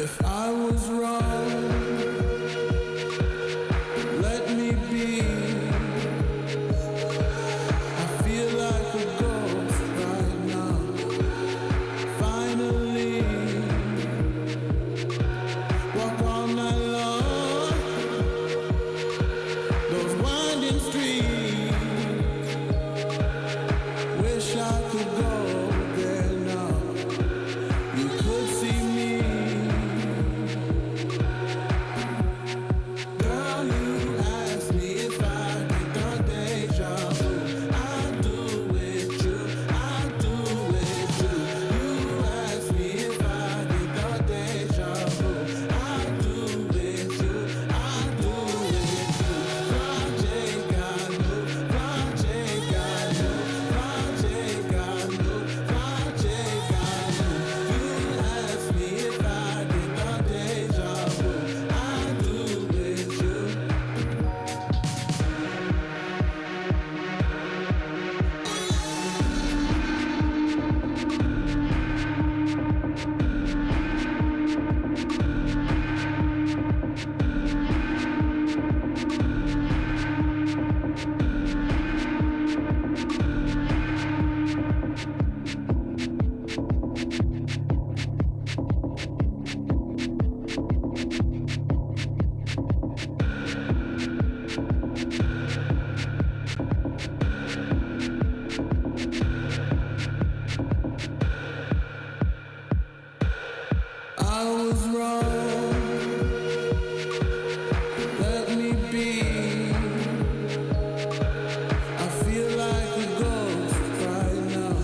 If I was wrong, let me be. I feel like a ghost right now. Finally, walk all night long. Those winding streets. Wish I could go there now. You could see me. Girl, you asked me if I get the deja vu. I do with you, I do with you. You asked me if I get the deja vu. I do with you, I do with you. Project got new, project got new, project got new, project got new. You asked me if I get the deja vu. I do with you. I was wrong. Let me be. I feel like a ghost right now.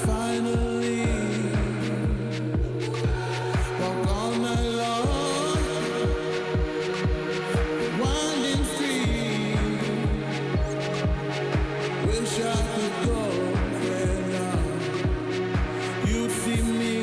Finally, walk all night long. Winding streets. Wish I could go there now. You'd see me.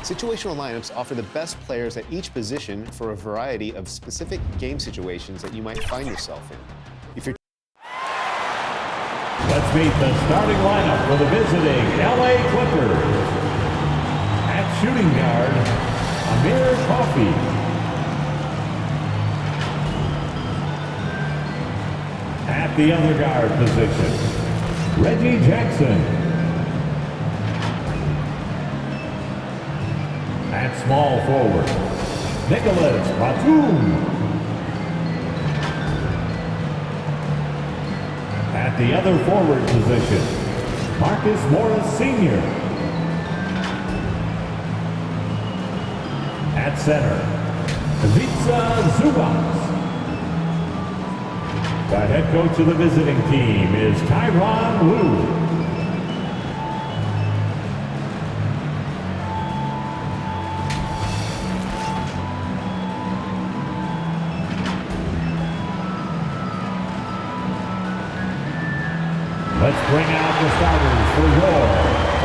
Situational lineups offer the best players at each position for a variety of specific game situations that you might find yourself in. If you're Let's meet the starting lineup for the visiting LA Clippers. At shooting guard, Amir Coffey. At the other guard position, Reggie Jackson. At small forward, Nicholas Batum. At the other forward position, Marcus Morris Sr. At center, Ivica Zubac. The head coach of the visiting team is Tyronn Lue. Let's bring out the starters for your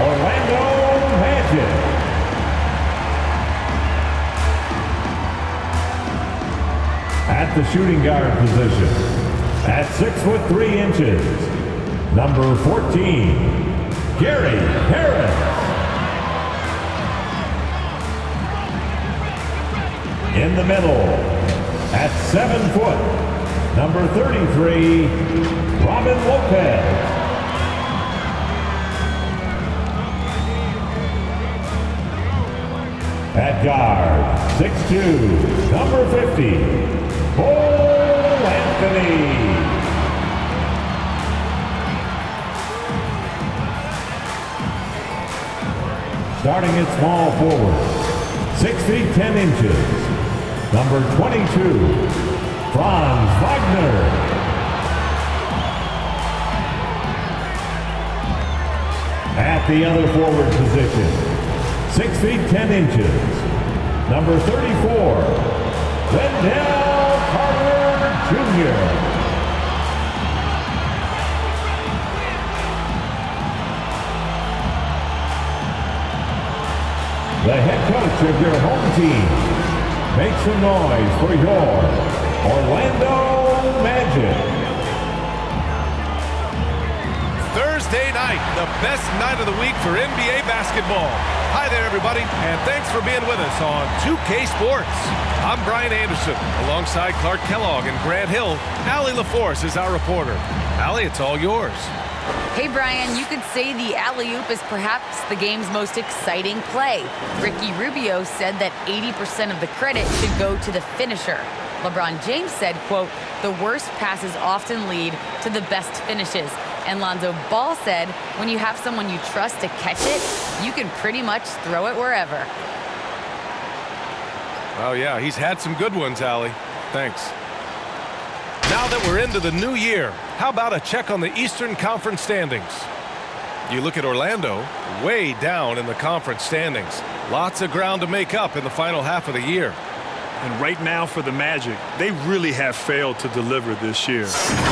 Orlando Magic. At the shooting guard position, at 6'3", number 14, Gary Harris. In the middle, at 7 foot, number 33, Robin Lopez. At guard, 6'2", number 50, Cole Anthony. Starting at small forward, 6 feet 10 inches, number 22, Franz Wagner. At the other forward position, 6 feet 10 inches, number 34, Wendell Carter Jr. The head coach of your home team. Make some noise for your Orlando Magic. Thursday night, the best night of the week for NBA basketball. Hi there, everybody, and thanks for being with us on 2K Sports. I'm Brian Anderson, alongside Clark Kellogg and Grant Hill. Allie LaForce is our reporter. Allie, it's all yours. Hey, Brian, you could say the alley-oop is perhaps the game's most exciting play. Ricky Rubio said that 80% of the credit should go to the finisher. LeBron James said, quote, the worst passes often lead to the best finishes. And Lonzo Ball said, when you have someone you trust to catch it, you can pretty much throw it wherever. Oh, yeah, he's had some good ones, Allie. Thanks. Now that we're into the new year, how about a check on the Eastern Conference standings? You look at Orlando, way down in the conference standings. Lots of ground to make up in the final half of the year. And right now for the Magic, they really have failed to deliver this year.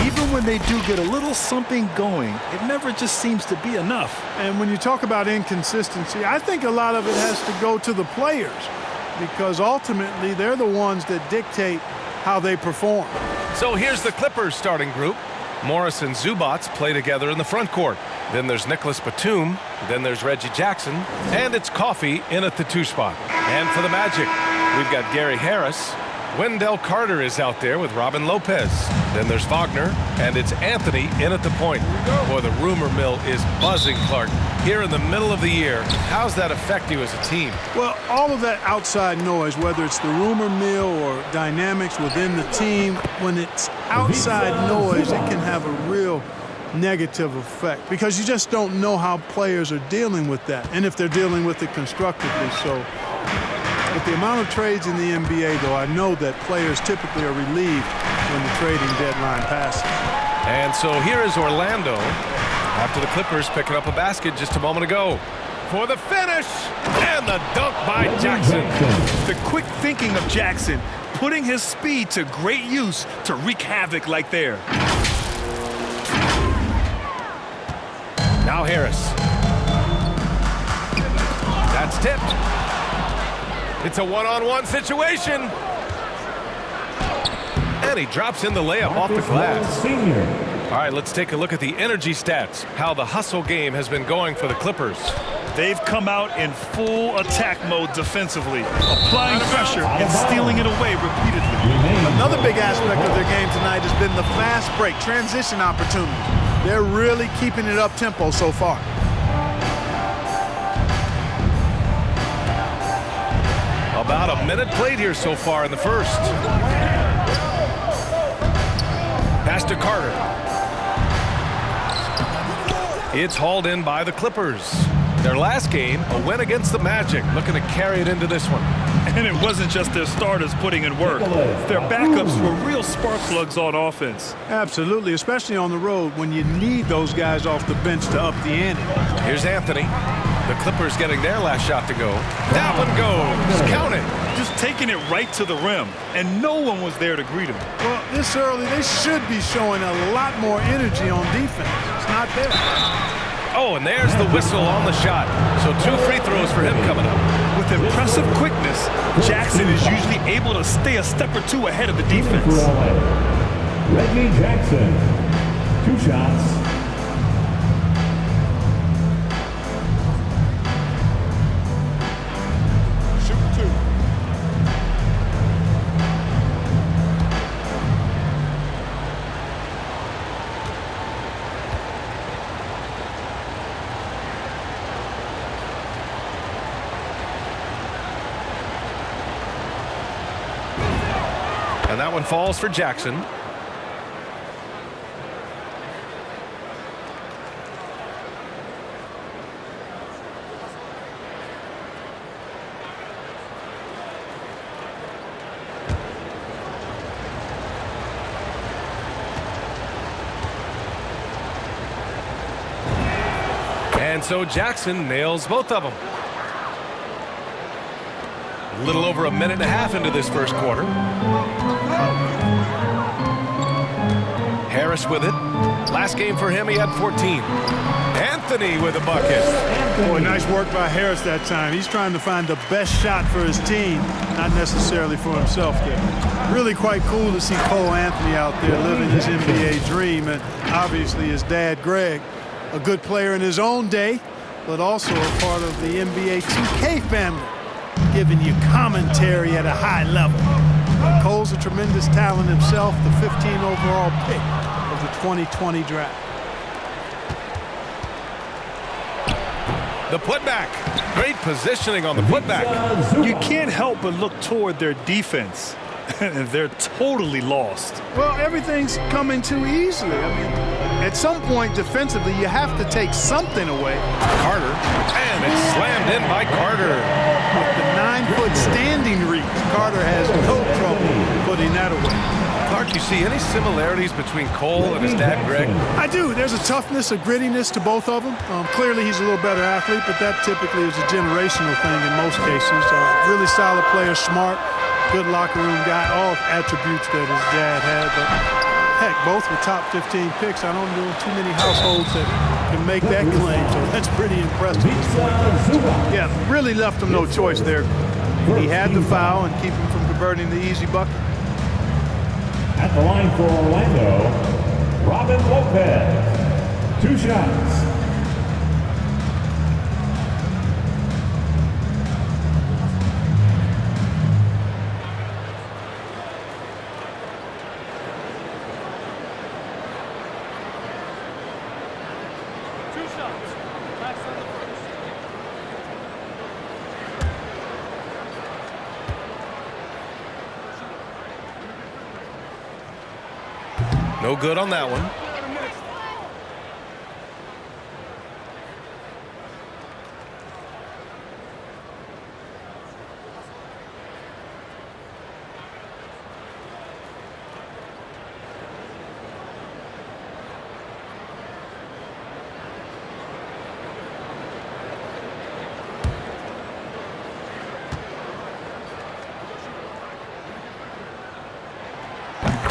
Even when they do get a little something going, it never just seems to be enough. And when you talk about inconsistency, I think a lot of it has to go to the players, because ultimately they're the ones that dictate how they perform. So here's the Clippers starting group. Morris and Zubats play together in the front court. Then there's Nicholas Batum. Then there's Reggie Jackson. And it's Coffey in at the 2 spot. And for the Magic, we've got Gary Harris. Wendell Carter is out there with Robin Lopez. Then there's Wagner, and it's Anthony in at the point. Boy, the rumor mill is buzzing, Clark. Here in the middle of the year, how's that affect you as a team? Well, all of that outside noise, whether it's the rumor mill or dynamics within the team, when it's outside noise, it can have a real negative effect because you just don't know how players are dealing with that and if they're dealing with it constructively. So with the amount of trades in the NBA, though, I know that players typically are relieved when the trading deadline passes. And so here is Orlando after the Clippers picking up a basket just a moment ago. For the finish, and the dunk by Jackson. The quick thinking of Jackson, putting his speed to great use to wreak havoc like there. Now Harris. That's tipped. It's a one-on-one situation. And he drops in the layup off the glass. All right, let's take a look at the energy stats, how the hustle game has been going for the Clippers. They've come out in full attack mode defensively, applying pressure and stealing it away repeatedly. Another big aspect of their game tonight has been the fast break, transition opportunity. They're really keeping it up-tempo so far. About a minute played here so far in the first. Pass to Carter. It's hauled in by the Clippers. Their last game, a win against the Magic, looking to carry it into this one. And it wasn't just their starters putting in work. Their backups were real spark plugs on offense. Absolutely, especially on the road when you need those guys off the bench to up the ante. Here's Anthony. The Clippers getting their last shot to go. That one goes. Count it. Just taking it right to the rim, and no one was there to greet him. Well, this early, they should be showing a lot more energy on defense. It's not there. Oh, and there's the whistle on the shot. So 2 free throws for him coming up. With impressive quickness, Jackson is usually able to stay a step or two ahead of the defense. Reggie Jackson, 2 shots. And that one falls for Jackson. And so Jackson nails both of them. A little over a minute and a half into this first quarter. Harris with it. Last game for him, he had 14. Anthony with a bucket. Boy, nice work by Harris that time. He's trying to find the best shot for his team, not necessarily for himself there. Really quite cool to see Cole Anthony out there living his NBA dream, and obviously his dad, Greg, a good player in his own day, but also a part of the NBA 2K family, giving you commentary at a high level. But Cole's a tremendous talent himself, the 15 overall pick of the 2020 draft. The putback. Great positioning on the putback. You can't help but look toward their defense. They're totally lost. Well, everything's coming too easily. I mean, at some point defensively, you have to take something away. Carter. And it's slammed in by Carter. With the 9-foot standing reach, Carter has no trouble putting that away. Clark, you see any similarities between Cole and his dad, Greg? I do. There's a toughness, a grittiness to both of them. Clearly, he's a little better athlete, but that typically is a generational thing in most cases. Really solid player, smart, good locker room guy, all attributes that his dad had. But heck, both were top 15 picks. I don't know too many households that can make that claim, so that's pretty impressive. Yeah, really left him no choice there. He had to foul and keep him from converting the easy bucket. At the line for Orlando, Robin Lopez. 2 shots. No good on that one.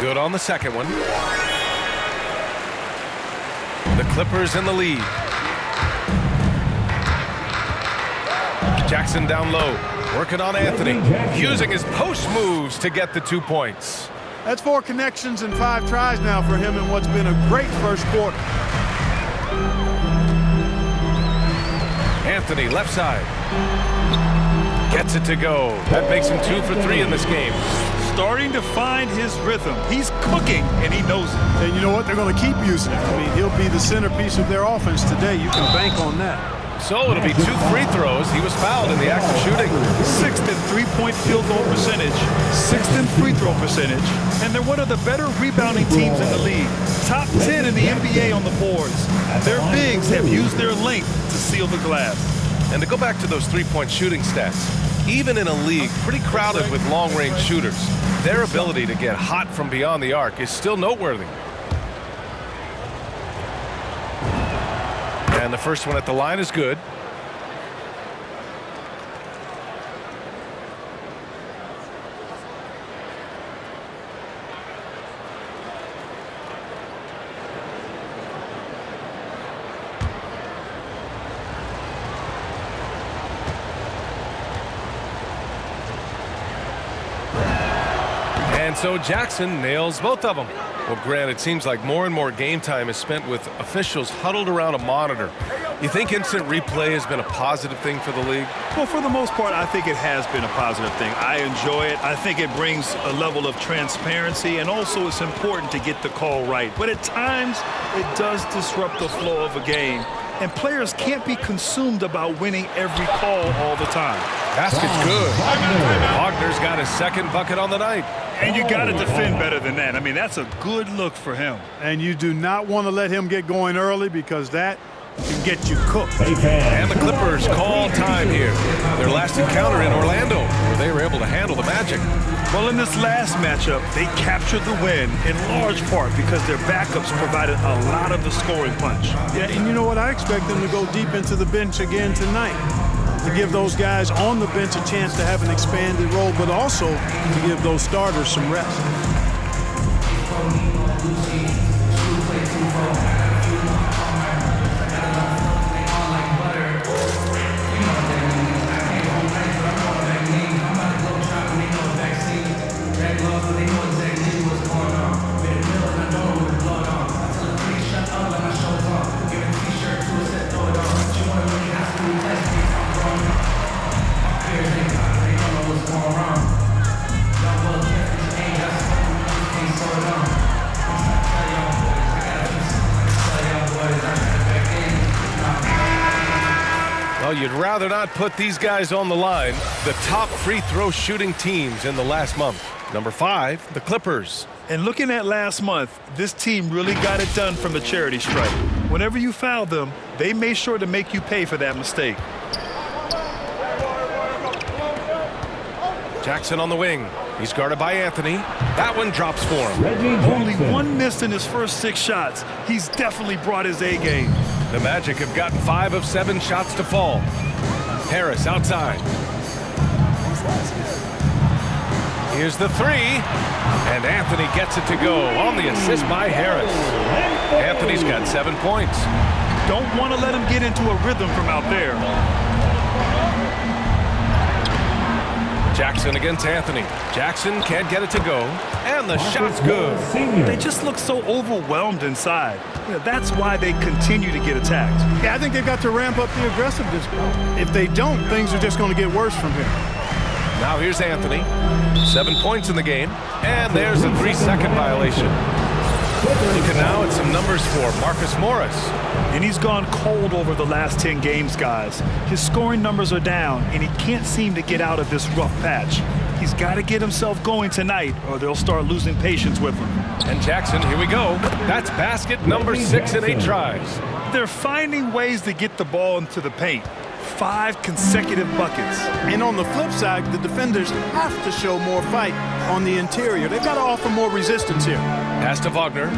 Good on the second one. The Clippers in the lead. Jackson down low, working on Anthony, using his post moves to get the 2 points. That's 4 connections and 5 tries now for him in what's been a great first quarter. Anthony, left side. Gets it to go. That makes him 2 for 3 in this game. Starting to find his rhythm. He's cooking, and he knows it. And you know what? They're going to keep using him. I mean, he'll be the centerpiece of their offense today. You can bank on that. So it'll be 2 free throws. He was fouled in the act of shooting. 6th in three-point field goal percentage, 6th in free throw percentage, and they're one of the better rebounding teams in the league. Top 10 in the NBA on the boards. Their bigs have used their length to seal the glass. And to go back to those three-point shooting stats, even in a league pretty crowded with long-range shooters, their ability to get hot from beyond the arc is still noteworthy. And the first one at the line is good. And so Jackson nails both of them. Well, Grant, it seems like more and more game time is spent with officials huddled around a monitor. You think instant replay has been a positive thing for the league? Well, for the most part, I think it has been a positive thing. I enjoy it. I think it brings a level of transparency, and also it's important to get the call right. But at times, it does disrupt the flow of a game, and players can't be consumed about winning every call all the time. Basket's good. Wagner's got his second bucket on the night. And you got to defend better than that. I mean, that's a good look for him. And you do not want to let him get going early, because that can get you cooked. And the Clippers call time here. Their last encounter in Orlando, where they were able to handle the Magic. Well, in this last matchup, they captured the win in large part because their backups provided a lot of the scoring punch. Yeah, and you know what? I expect them to go deep into the bench again tonight, to give those guys on the bench a chance to have an expanded role, but also to give those starters some rest. Well, you'd rather not put these guys on the line. The top free throw shooting teams in the last month. Number 5, the Clippers. And looking at last month, this team really got it done from the charity stripe. Whenever you foul them, they made sure to make you pay for that mistake. Jackson on the wing. He's guarded by Anthony. That one drops for him. Only one miss in his first 6 shots. He's definitely brought his A game. The Magic have gotten 5 of 7 shots to fall. Harris outside. Here's the 3. And Anthony gets it to go on the assist by Harris. Anthony's got 7 points. Don't want to let him get into a rhythm from out there. Jackson against Anthony. Jackson can't get it to go, and the shot's good. They just look so overwhelmed inside. That's why they continue to get attacked. Yeah, I think they've got to ramp up the aggressiveness. If they don't, things are just going to get worse from here. Now here's Anthony. 7 points in the game, and there's a 3-second violation. Looking now at some numbers for Marcus Morris. And he's gone cold over the last 10 games, guys. His scoring numbers are down, and he can't seem to get out of this rough patch. He's got to get himself going tonight, or they'll start losing patience with him. And Jackson, here we go. That's basket number 6 in 8 tries. They're finding ways to get the ball into the paint. 5 consecutive buckets. And on the flip side, the defenders have to show more fight on the interior. They've got to offer more resistance here. Pass to Wagner.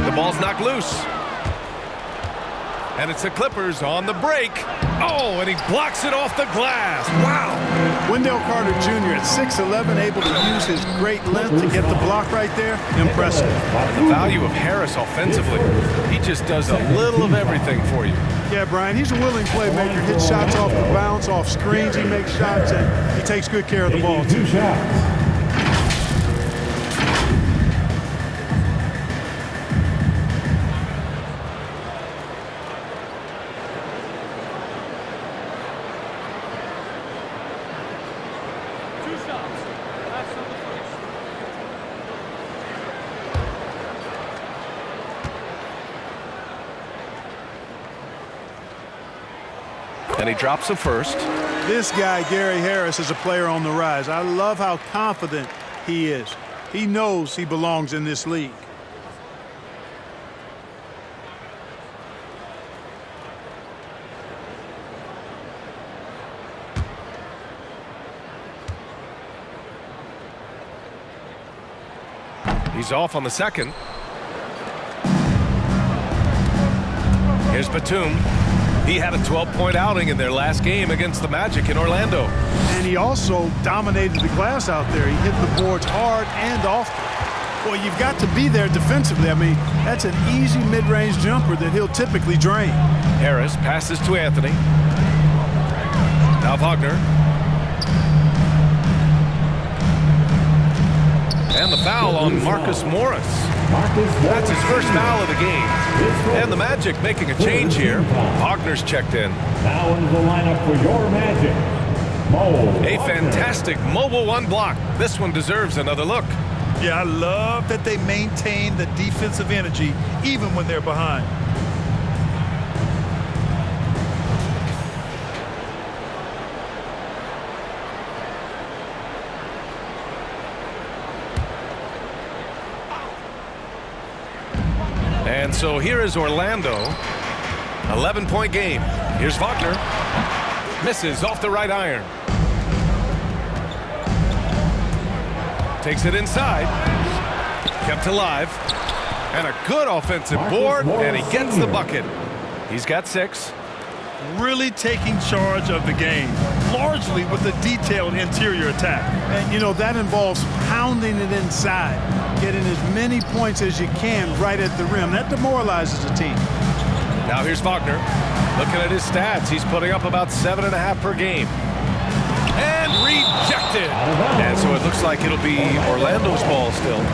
The ball's knocked loose. And it's the Clippers on the break. Oh, and he blocks it off the glass. Wow. Wendell Carter Jr. at 6'11", able to use his great length to get the block right there. Impressive. The value of Harris offensively. He just does a little of everything for you. Yeah, Brian, he's a willing playmaker. Hits shots off the bounce, off screens. He makes shots, and he takes good care of the ball, too. 2 shots. And he drops the first. This guy, Gary Harris, is a player on the rise. I love how confident he is. He knows he belongs in this league. He's off on the second. Here's Batum. He had a 12-point outing in their last game against the Magic in Orlando. And he also dominated the glass out there. He hit the boards hard and often. Well, you've got to be there defensively. I mean, that's an easy mid-range jumper that he'll typically drain. Harris passes to Anthony. Now Wagner. And the foul on Marcus Morris. That's his first foul of the game. And the Magic making a change here. Wagner's checked in. Now into the lineup for your Magic, Mo. A fantastic mobile 1 block. This one deserves another look. Yeah, I love that they maintain the defensive energy even when they're behind. And so here is Orlando. 11-point game. Here's Wagner. Misses off the right iron. Takes it inside. Kept alive. And a good offensive board, and he gets the bucket. He's got 6. Really taking charge of the game, largely with a detailed interior attack. And, you know, that involves pounding it inside, getting as many points as you can right at the rim. That demoralizes a team. Now here's Wagner. Looking at his stats, he's putting up about 7.5 per game. And rejected. And so it looks like it'll be Orlando's ball still.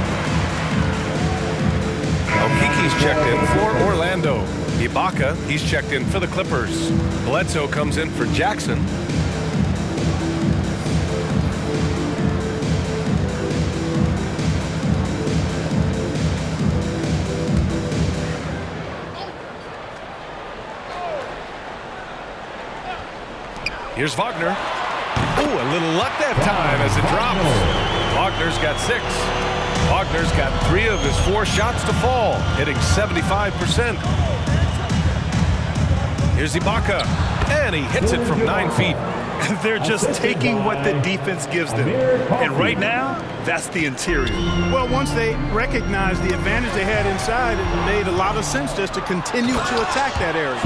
Okiki's checked in for Orlando. Ibaka, he's checked in for the Clippers. Bledsoe comes in for Jackson. Here's Wagner. Ooh, a little luck that time as it drops. Wagner's got 6. Wagner's got 3 of his 4 shots to fall, hitting 75%. Here's Ibaka, and he hits it from 9 feet. They're just taking what the defense gives them. And right now, that's the interior. Well, once they recognized the advantage they had inside, it made a lot of sense just to continue to attack that area.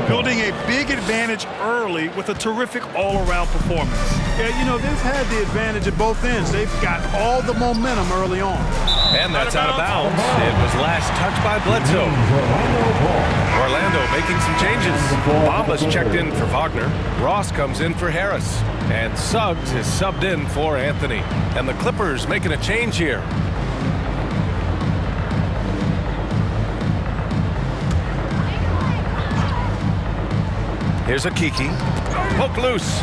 Building a big advantage early with a terrific all-around performance. Yeah, you know, they've had the advantage at both ends. They've got all the momentum early on. And that's out of bounds. It was last touched by Bledsoe. Orlando making some changes. Bamba's checked in for Wagner. Ross comes in for Harris. And Suggs is subbed in for Anthony. And the Clippers making a change here. Here's Okiki. Poke loose.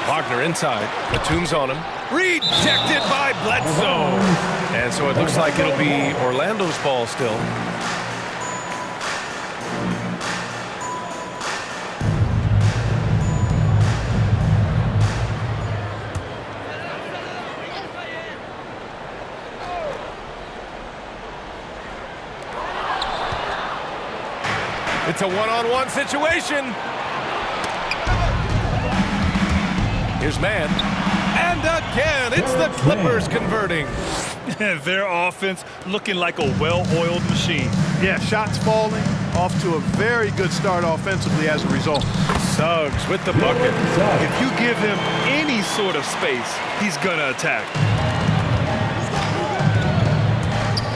Wagner inside. Batum's on him. Rejected by Bledsoe. And so it looks like it'll be Orlando's ball still. It's a one-on-one situation. Here's Mann. And again, it's the Clippers converting. Their offense looking like a well-oiled machine. Yeah, shots falling, off to a very good start offensively as a result. Suggs with the bucket. If you give him any sort of space, he's going to attack.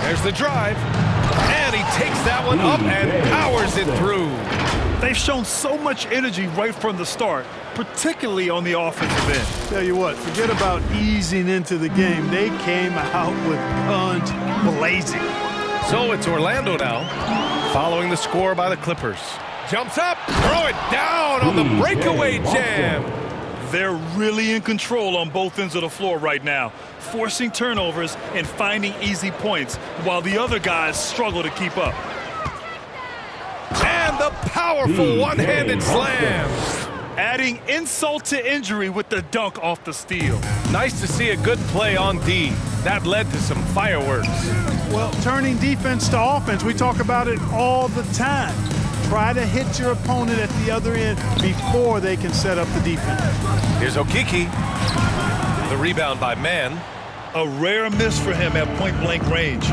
There's the drive. And he takes that one up and powers it through. They've shown so much energy right from the start, particularly on the offensive end. Tell you what, forget about easing into the game. They came out with guns blazing. So it's Orlando now, following the score by the Clippers. Jumps up, throw it down on the breakaway jam. They're really in control on both ends of the floor right now, forcing turnovers and finding easy points while the other guys struggle to keep up. And the powerful one-handed slam. Adding insult to injury with the dunk off the steal. Nice to see a good play on D. That led to some fireworks. Well, turning defense to offense, we talk about it all the time. Try to hit your opponent at the other end before they can set up the defense. Here's Okiki. The rebound by Mann. A rare miss for him at point-blank range.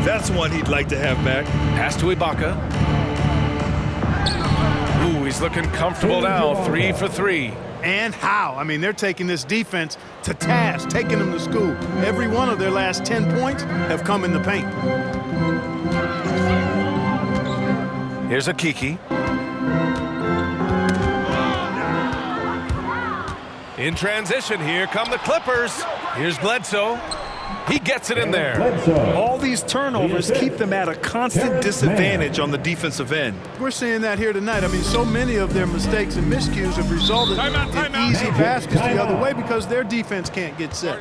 That's one he'd like to have back. Pass to Ibaka. Ooh, he's looking comfortable now. 3 for 3. And how? I mean, they're taking this defense to task, taking them to school. Every one of their last 10 points have come in the paint. Here's Okiki. In transition, here come the Clippers. Here's Bledsoe. He gets it in there. All these turnovers keep them at a constant disadvantage on the defensive end. We're seeing that here tonight. I mean, so many of their mistakes and miscues have resulted in easy baskets the other way because their defense can't get set.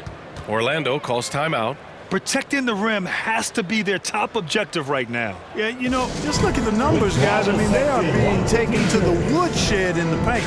Orlando calls timeout. Protecting the rim has to be their top objective right now. Yeah, you know, just look at the numbers, guys. I mean, they are being taken to the woodshed in the paint.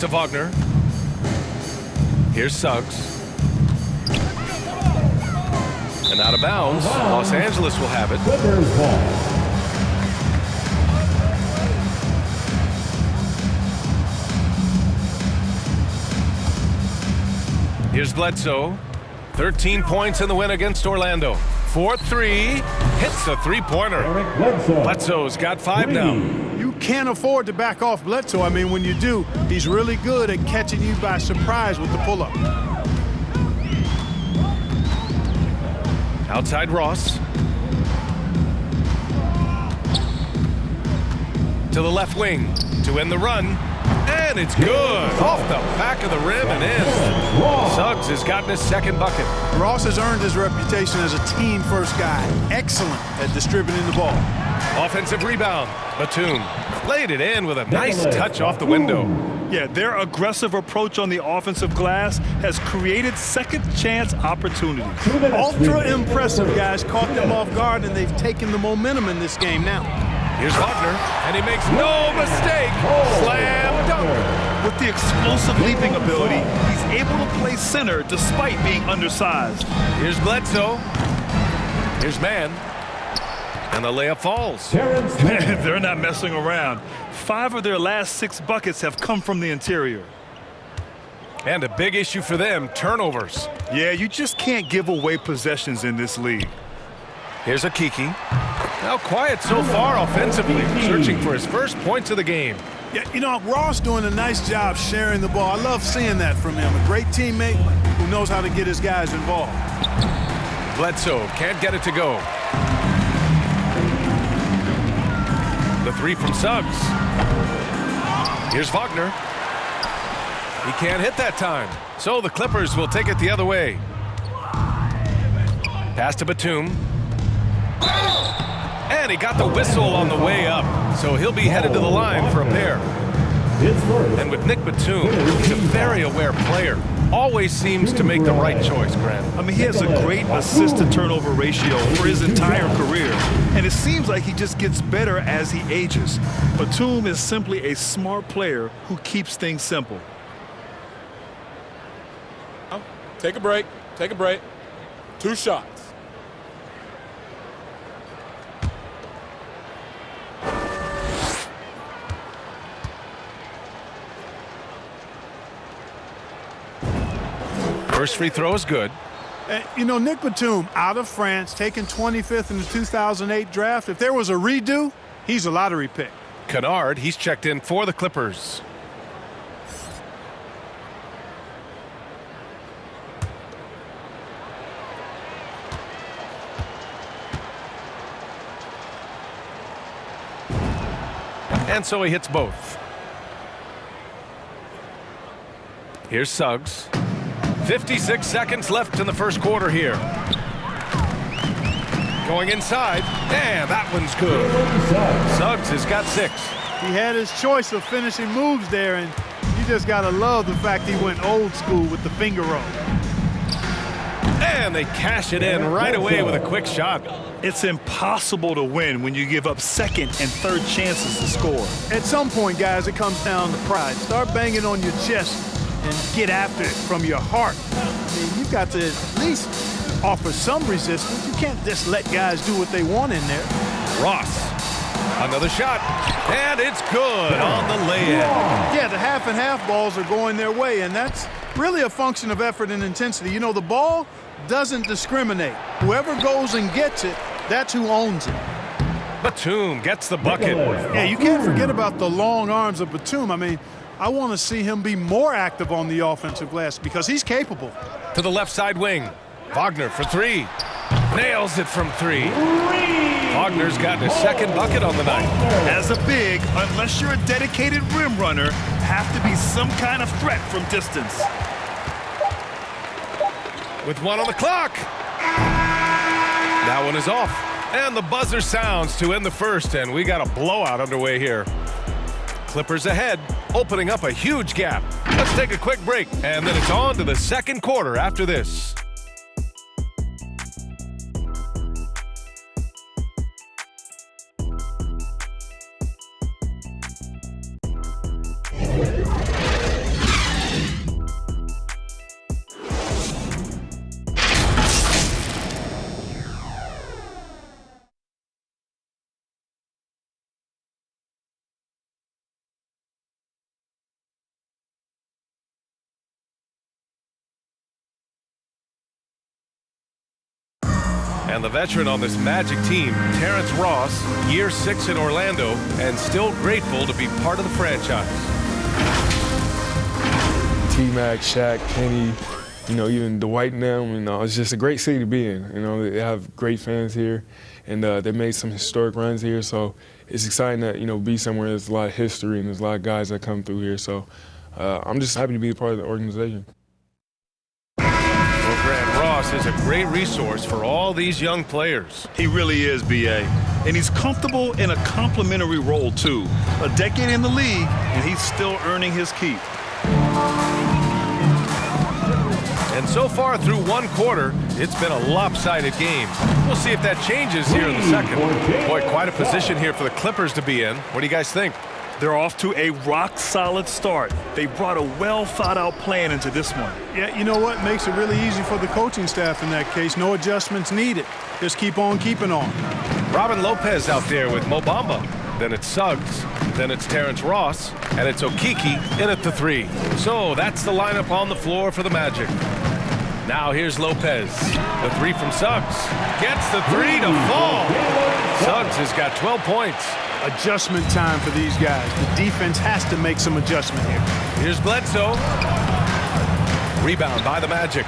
to Wagner. Here's Suggs. And out of bounds. Los Angeles will have it. Clippers ball. Here's Bledsoe. 13 points in the win against Orlando. 4-3. Hits a three-pointer. Bledsoe's got 5 now. You can't afford to back off Bledsoe. I mean, when you do, he's really good at catching you by surprise with the pull-up. Outside Ross. To the left wing to end the run. And it's good. Off the back of the rim and in. Suggs has gotten his second bucket. Ross has earned his reputation as a team-first guy. Excellent at distributing the ball. Offensive rebound. Batum laid it in with a nice touch off the window. Yeah, their aggressive approach on the offensive glass has created second-chance opportunities. Ultra impressive, guys. Caught them off guard, and they've taken the momentum in this game now. Here's Wagner, and he makes no mistake. Slam dunk. With the explosive leaping ability, he's able to play center despite being undersized. Here's Bledsoe. Here's Mann. And the layup falls. They're not messing around. 5 of their last 6 buckets have come from the interior. And a big issue for them, turnovers. Yeah, you just can't give away possessions in this league. Here's a Kiki. Now quiet so far offensively, searching for his first points of the game. Yeah, you know, Ross doing a nice job sharing the ball. I love seeing that from him. A great teammate who knows how to get his guys involved. Bledsoe can't get it to go. The three from Suggs. Here's Wagner. He can't hit that time, so the Clippers will take it the other way. Pass to Batum. And he got the whistle on the way up, so he'll be headed to the line for a pair. And with Nick Batum, he's a very aware player. Always seems to make the right choice, Grant. I mean, he has a great assist-to-turnover ratio for his entire career, and it seems like he just gets better as he ages. Batum is simply a smart player who keeps things simple. Take a break. Take a break. 2 shots. First free throw is good. You know, Nick Batum, out of France, taken 25th in the 2008 draft. If there was a redo, he's a lottery pick. Kennard, he's checked in for the Clippers. And so he hits both. Here's Suggs. 56 seconds left in the first quarter here. Going inside, and that one's good. Suggs has got 6. He had his choice of finishing moves there, and you just got to love the fact he went old school with the finger roll. And they cash it in right away with a quick shot. It's impossible to win when you give up second and third chances to score. At some point, guys, it comes down to pride. Start banging on your chest and get after it from your heart. I mean, you've got to at least offer some resistance. You can't just let guys do what they want in there. Ross, another shot, and it's good on the lay-in. Yeah, the half and half balls are going their way, and that's really a function of effort and intensity. You know, the ball doesn't discriminate. Whoever goes and gets it, that's who owns it. Batum gets the bucket. Yeah, you can't forget about the long arms of Batum. I mean, I want to see him be more active on the offensive glass because he's capable. To the left side wing. Wagner for 3. Nails it from 3. Wagner's gotten his second bucket on the night. As a big, unless you're a dedicated rim runner, have to be some kind of threat from distance. With 1 on the clock. That one is off. And the buzzer sounds to end the first, and we got a blowout underway here. Clippers ahead, opening up a huge gap. Let's take a quick break, and then it's on to the second quarter after this. And the veteran on this Magic team, Terrence Ross, year 6 in Orlando, and still grateful to be part of the franchise. T-Mac, Shaq, Kenny, you know, even Dwight and them, you know, it's just a great city to be in. You know, they have great fans here, and they made some historic runs here, so it's exciting that, you know, be somewhere there's a lot of history and there's a lot of guys that come through here. So I'm just happy to be a part of the organization. Well, Grant, Ross is a great resource for all these young players. He really is, B.A. And he's comfortable in a complimentary role, too. A decade in the league, and he's still earning his keep. And so far through one quarter, it's been a lopsided game. We'll see if that changes here in the second. Boy, quite a position here for the Clippers to be in. What do you guys think? They're off to a rock-solid start. They brought a well-thought-out plan into this one. Yeah, you know what? Makes it really easy for the coaching staff in that case. No adjustments needed. Just keep on keeping on. Robin Lopez out there with Mo Bamba. Then it's Suggs. Then it's Terrence Ross. And it's Okeke in at the 3. So that's the lineup on the floor for the Magic. Now here's Lopez. The 3 from Suggs. Gets the 3 to fall. Suggs has got 12 points. Adjustment time for these guys. The defense has to make some adjustment here. Here's Bledsoe. Rebound by the Magic.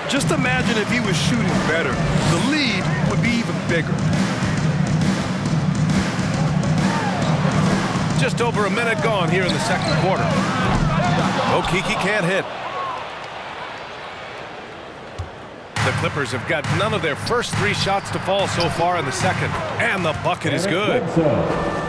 Just imagine if he was shooting better. The lead would be even bigger. Just over a minute gone here in the second quarter. Okeke can't hit. The Clippers have got none of their first 3 shots to fall so far in the second. And the bucket is good.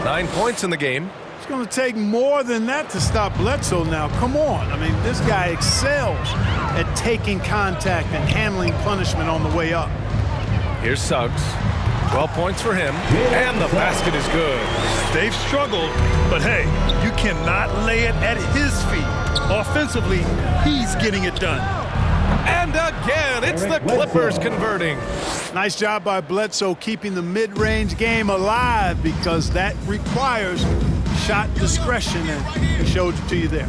9 points in the game. It's going to take more than that to stop Bledsoe now. Come on. I mean, this guy excels at taking contact and handling punishment on the way up. Here's Suggs. 12 points for him. And the basket is good. They've struggled, but hey, you cannot lay it at his feet. Offensively, he's getting it done. And again, it's the Clippers converting. Nice job by Bledsoe keeping the mid-range game alive because that requires shot discretion, and he showed it to you there.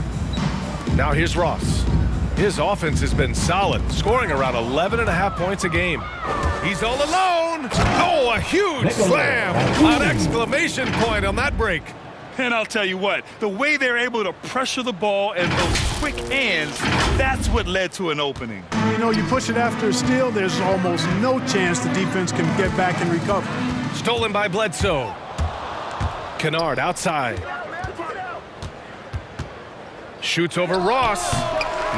Now here's Ross. His offense has been solid, scoring around 11.5 points a game. He's all alone. Oh, a huge slam. An exclamation point on that break. And I'll tell you what, the way they're able to pressure the ball and those quick hands, that's what led to an opening. You know, you push it after a steal, there's almost no chance the defense can get back and recover. Stolen by Bledsoe. Kennard outside. Shoots over Ross.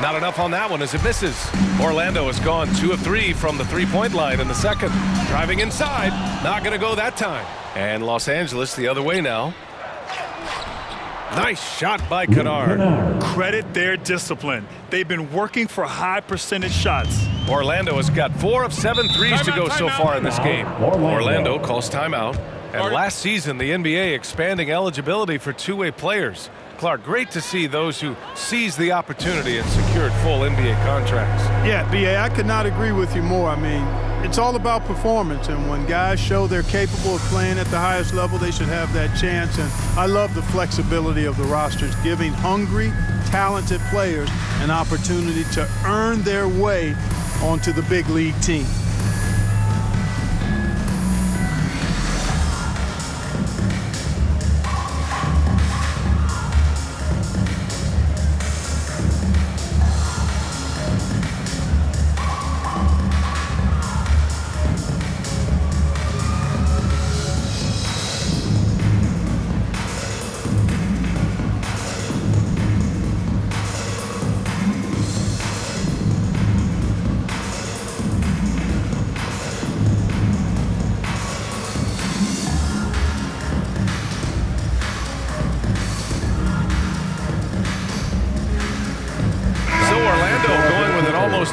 Not enough on that one as it misses. Orlando has gone 2 of 3 from the three-point line in the second. Driving inside. Not going to go that time. And Los Angeles the other way now. Nice shot by Kennard. Credit their discipline. They've been working for high percentage shots. Orlando has got 4 of 7 threes to go so far in this game. Orlando calls timeout. And last season, the NBA expanding eligibility for two-way players. Clark, great to see those who seized the opportunity and secured full NBA contracts. Yeah, B.A., I could not agree with you more. I mean, it's all about performance, and when guys show they're capable of playing at the highest level, they should have that chance. And I love the flexibility of the rosters, giving hungry, talented players an opportunity to earn their way onto the big league team.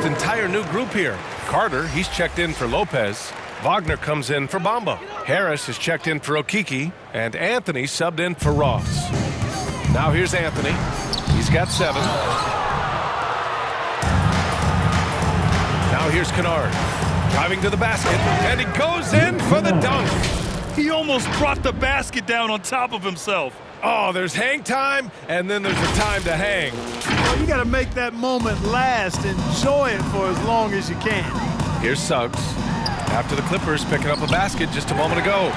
Entire new group here. Carter, he's checked in for Lopez. Wagner comes in for Bamba. Harris is checked in for Okeke. And Anthony subbed in for Ross. Now here's Anthony. He's got 7. Now here's Kennard. Driving to the basket. And he goes in for the dunk. He almost brought the basket down on top of himself. Oh, there's hang time, and then there's a time to hang. Well, you got to make that moment last. Enjoy it for as long as you can. Here's Suggs. after the Clippers picking up a basket just a moment ago.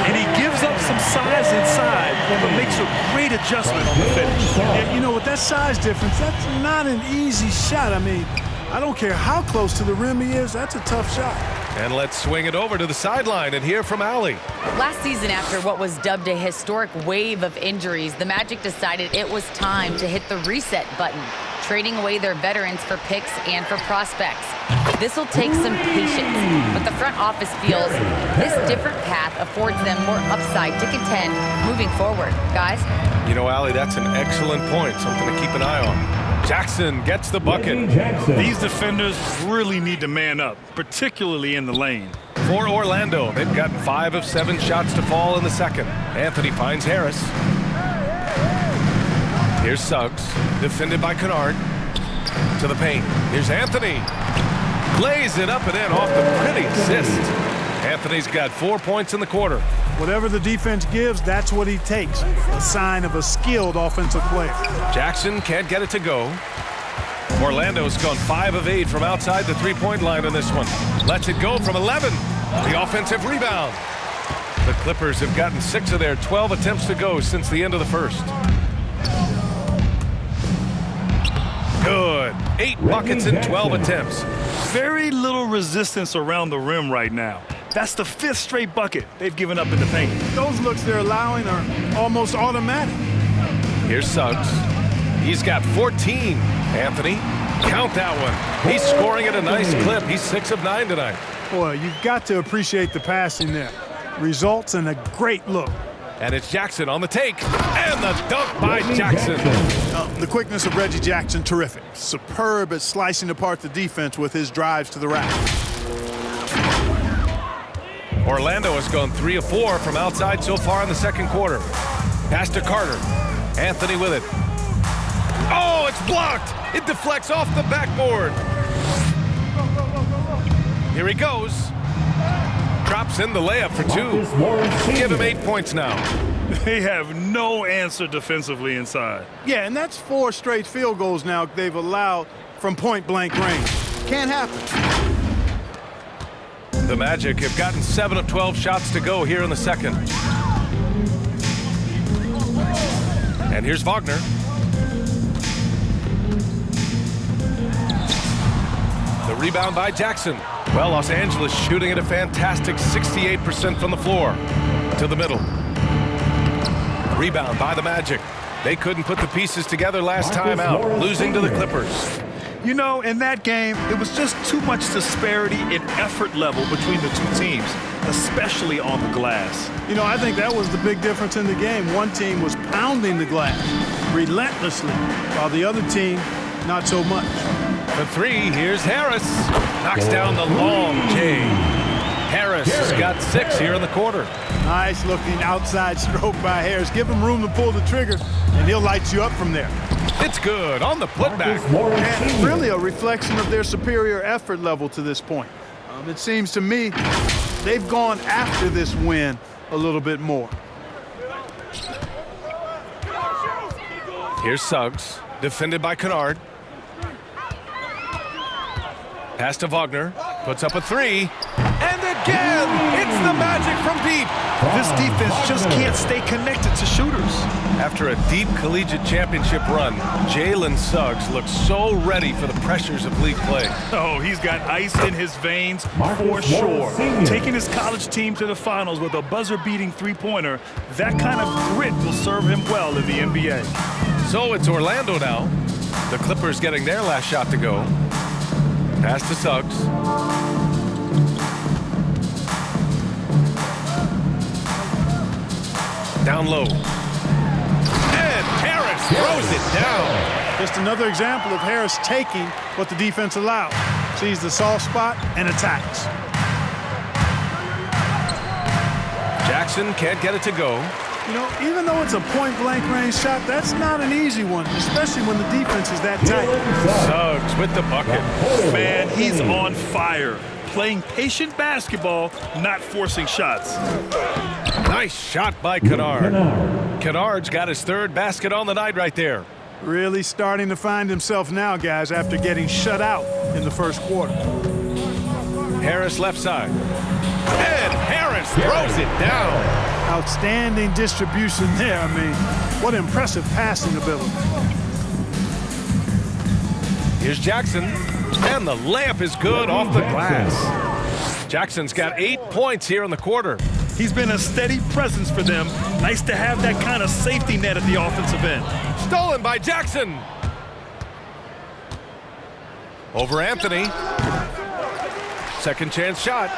And he gives up some size inside, but makes a great adjustment on the finish. Yeah, you know, with that size difference, that's not an easy shot. I mean, I don't care how close to the rim he is, that's a tough shot. And let's swing it over to the sideline and hear from Allie. Last season, after what was dubbed a historic wave of injuries, the Magic decided it was time to hit the reset button, trading away their veterans for picks and for prospects. This will take some patience, but the front office feels this different path affords them more upside to contend moving forward. Guys? You know, Allie, that's an excellent point, something to keep an eye on. Jackson gets the bucket. These defenders really need to man up, particularly in the lane. For Orlando, they've gotten 5 of 7 shots to fall in the second. Anthony finds Harris. Here's Suggs, defended by Kennard. To the paint. Here's Anthony. Lays it up and in off the pretty assist. Anthony's got 4 points in the quarter. Whatever the defense gives, that's what he takes. A sign of a skilled offensive player. Jackson can't get it to go. Orlando's gone 5 of 8 from outside the three-point line on this one. Lets it go from 11. The offensive rebound. The Clippers have gotten 6 of their 12 attempts to go since the end of the first. Good. 8 buckets in 12 attempts. Very little resistance around the rim right now. That's the 5th straight bucket they've given up in the paint. Those looks they're allowing are almost automatic. Here's Suggs. He's got 14. Anthony, count that one. He's scoring at a nice clip. He's 6 of 9 tonight. Boy, you've got to appreciate the passing there. Results in a great look. And it's Jackson on the take. And the dunk by Jackson. The quickness of Reggie Jackson, terrific. Superb at slicing apart the defense with his drives to the rack. Orlando has gone 3 of 4 from outside so far in the second quarter. Pass to Carter. Anthony with it. Oh, it's blocked. It deflects off the backboard. Here he goes. Drops in the layup for 2. Give him 8 points now. They have no answer defensively inside. Yeah, and that's 4 straight field goals now they've allowed from point-blank range. Can't happen. The Magic have gotten 7 of 12 shots to go here in the second. And here's Wagner. The rebound by Jackson. Well, Los Angeles shooting at a fantastic 68% from the floor. To the middle. Rebound by the Magic. They couldn't put the pieces together last time out, losing to the Clippers. You know, in that game, it was just too much disparity in effort level between the two teams, especially on the glass. You know, I think that was the big difference in the game. One team was pounding the glass relentlessly, while the other team, not so much. For 3, here's Harris. Knocks down the long J. Harris has got 6 here in the quarter. Nice looking outside stroke by Harris. Give him room to pull the trigger, and he'll light you up from there. It's good on the putback. And really a reflection of their superior effort level to this point. It seems to me they've gone after this win a little bit more. Here's Suggs, defended by Kennard. Pass to Wagner, puts up a 3. And again, it's the Magic from deep. This defense just can't stay connected to shooters. After a deep collegiate championship run, Jalen Suggs looks so ready for the pressures of league play. Oh, he's got ice in his veins for sure. Taking his college team to the finals with a buzzer-beating three-pointer, that kind of grit will serve him well in the NBA. So it's Orlando now. The Clippers getting their last shot to go. Pass to Suggs. Down low. And Harris throws it down. Just another example of Harris taking what the defense allowed. Sees the soft spot and attacks. Jackson can't get it to go. You know, even though it's a point-blank range shot, that's not an easy one, especially when the defense is that tight. Suggs with the bucket. Man, he's on fire. Playing patient basketball, not forcing shots. Nice shot by Kennard. Kennard's got his 3rd basket on the night right there. Really starting to find himself now, guys, after getting shut out in the first quarter. Harris left side. And Harris throws it down. Outstanding distribution there. I mean, what impressive passing ability. Here's Jackson, and the layup is good off the glass. Jackson's got 8 points here in the quarter. He's been a steady presence for them. Nice to have that kind of safety net at the offensive end. Stolen by Jackson. Over Anthony. Second chance shot.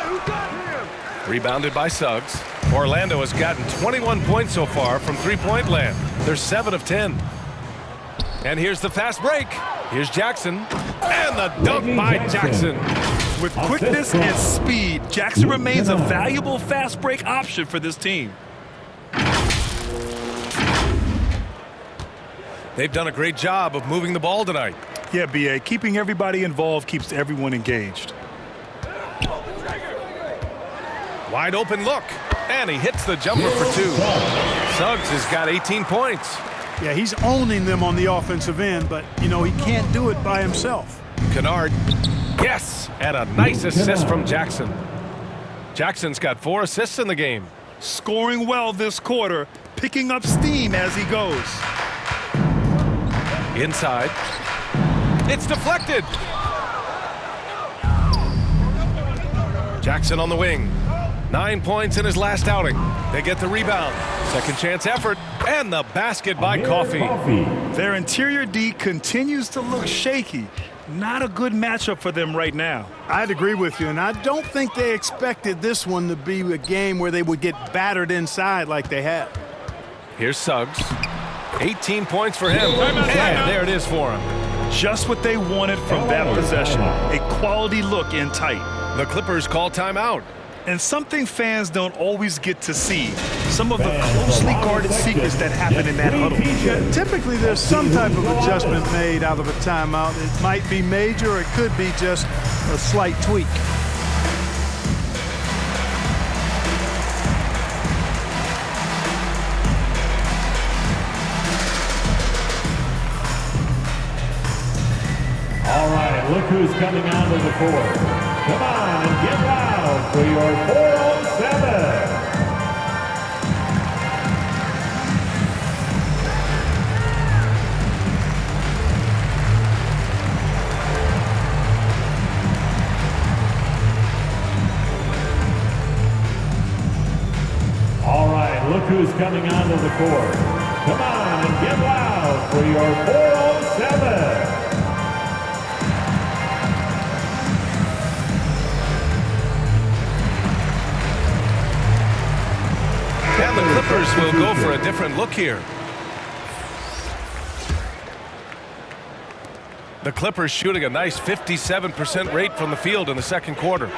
Rebounded by Suggs. Orlando has gotten 21 points so far from three-point land. They're 7 of 10. And here's the fast break. Here's Jackson. And the dunk by Jackson. With quickness and speed, Jackson remains a valuable fast break option for this team. They've done a great job of moving the ball tonight. Yeah, B.A., keeping everybody involved keeps everyone engaged. Wide open look. And he hits the jumper for 2. Suggs has got 18 points. Yeah, he's owning them on the offensive end, but, you know, he can't do it by himself. Kennard. Yes, and a nice assist from Jackson. Jackson's got 4 assists in the game. Scoring well this quarter, picking up steam as he goes. Inside. It's deflected. Jackson on the wing. 9 points in his last outing. They get the rebound. Second chance effort. And the basket by Coffey. Their interior D continues to look shaky. Not a good matchup for them right now. I'd agree with you, and I don't think they expected this one to be a game where they would get battered inside like they have. Here's Suggs. 18 points for him. And there it is for him. Just what they wanted from that possession. A quality look in tight. The Clippers call timeout. And something fans don't always get to see. Some of the closely guarded secrets that happen in that huddle. Yeah, typically there's some type of adjustment made out of a timeout. It might be major, or it could be just a slight tweak. All right, look who's coming onto the court. Come on, get loud for your 407. All right, look who's coming onto the court. Come on and get loud for your 407. And the Clippers will go for a different look here. The Clippers shooting a nice 57% rate from the field in the second quarter.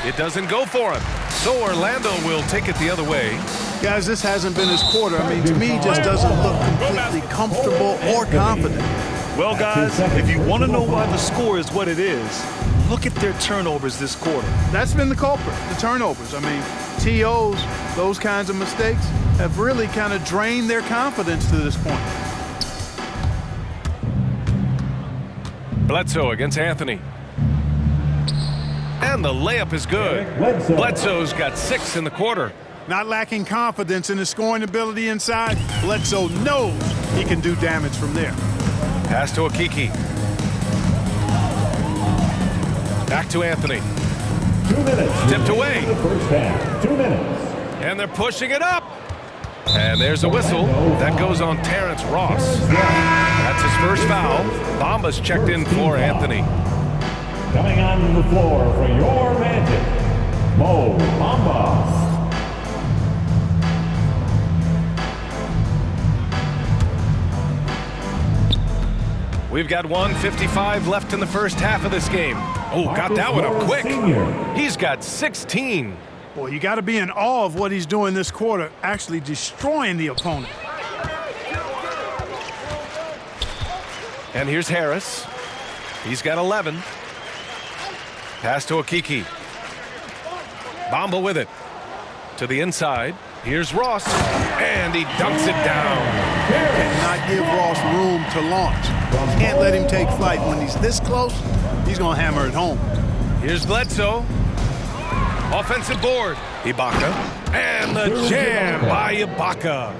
It doesn't go for him. So Orlando will take it the other way. Guys, this hasn't been his quarter. I mean, to me, just doesn't look completely comfortable or confident. Well, guys, if you want to know why the score is what it is, look at their turnovers this quarter. That's been the culprit, the turnovers. I mean, TOs, those kinds of mistakes have really kind of drained their confidence to this point. Bledsoe against Anthony. And the layup is good. Bledsoe's got 6 in the quarter. Not lacking confidence in his scoring ability inside, Bledsoe knows he can do damage from there. Pass to Akiki. Back to Anthony. 2 minutes. Tipped away. First half. 2 minutes. And they're pushing it up. And there's a whistle. That goes on Terrence Ross. That's his first foul. Bamba's checked in for Anthony. Coming onto the floor for your Magic, Mo Bamba. We've got 1:55 left in the first half of this game. Oh, got that one up quick. He's got 16. Boy, you got to be in awe of what he's doing this quarter, actually destroying the opponent. And here's Harris. He's got 11. Pass to Akiki. Bamba with it. To the inside. Here's Ross. And he dunks it down. Cannot give Ross room to launch. Can't let him take flight. When he's this close, he's going to hammer it home. Here's Bledsoe. Offensive board. Ibaka. And the jam by Ibaka.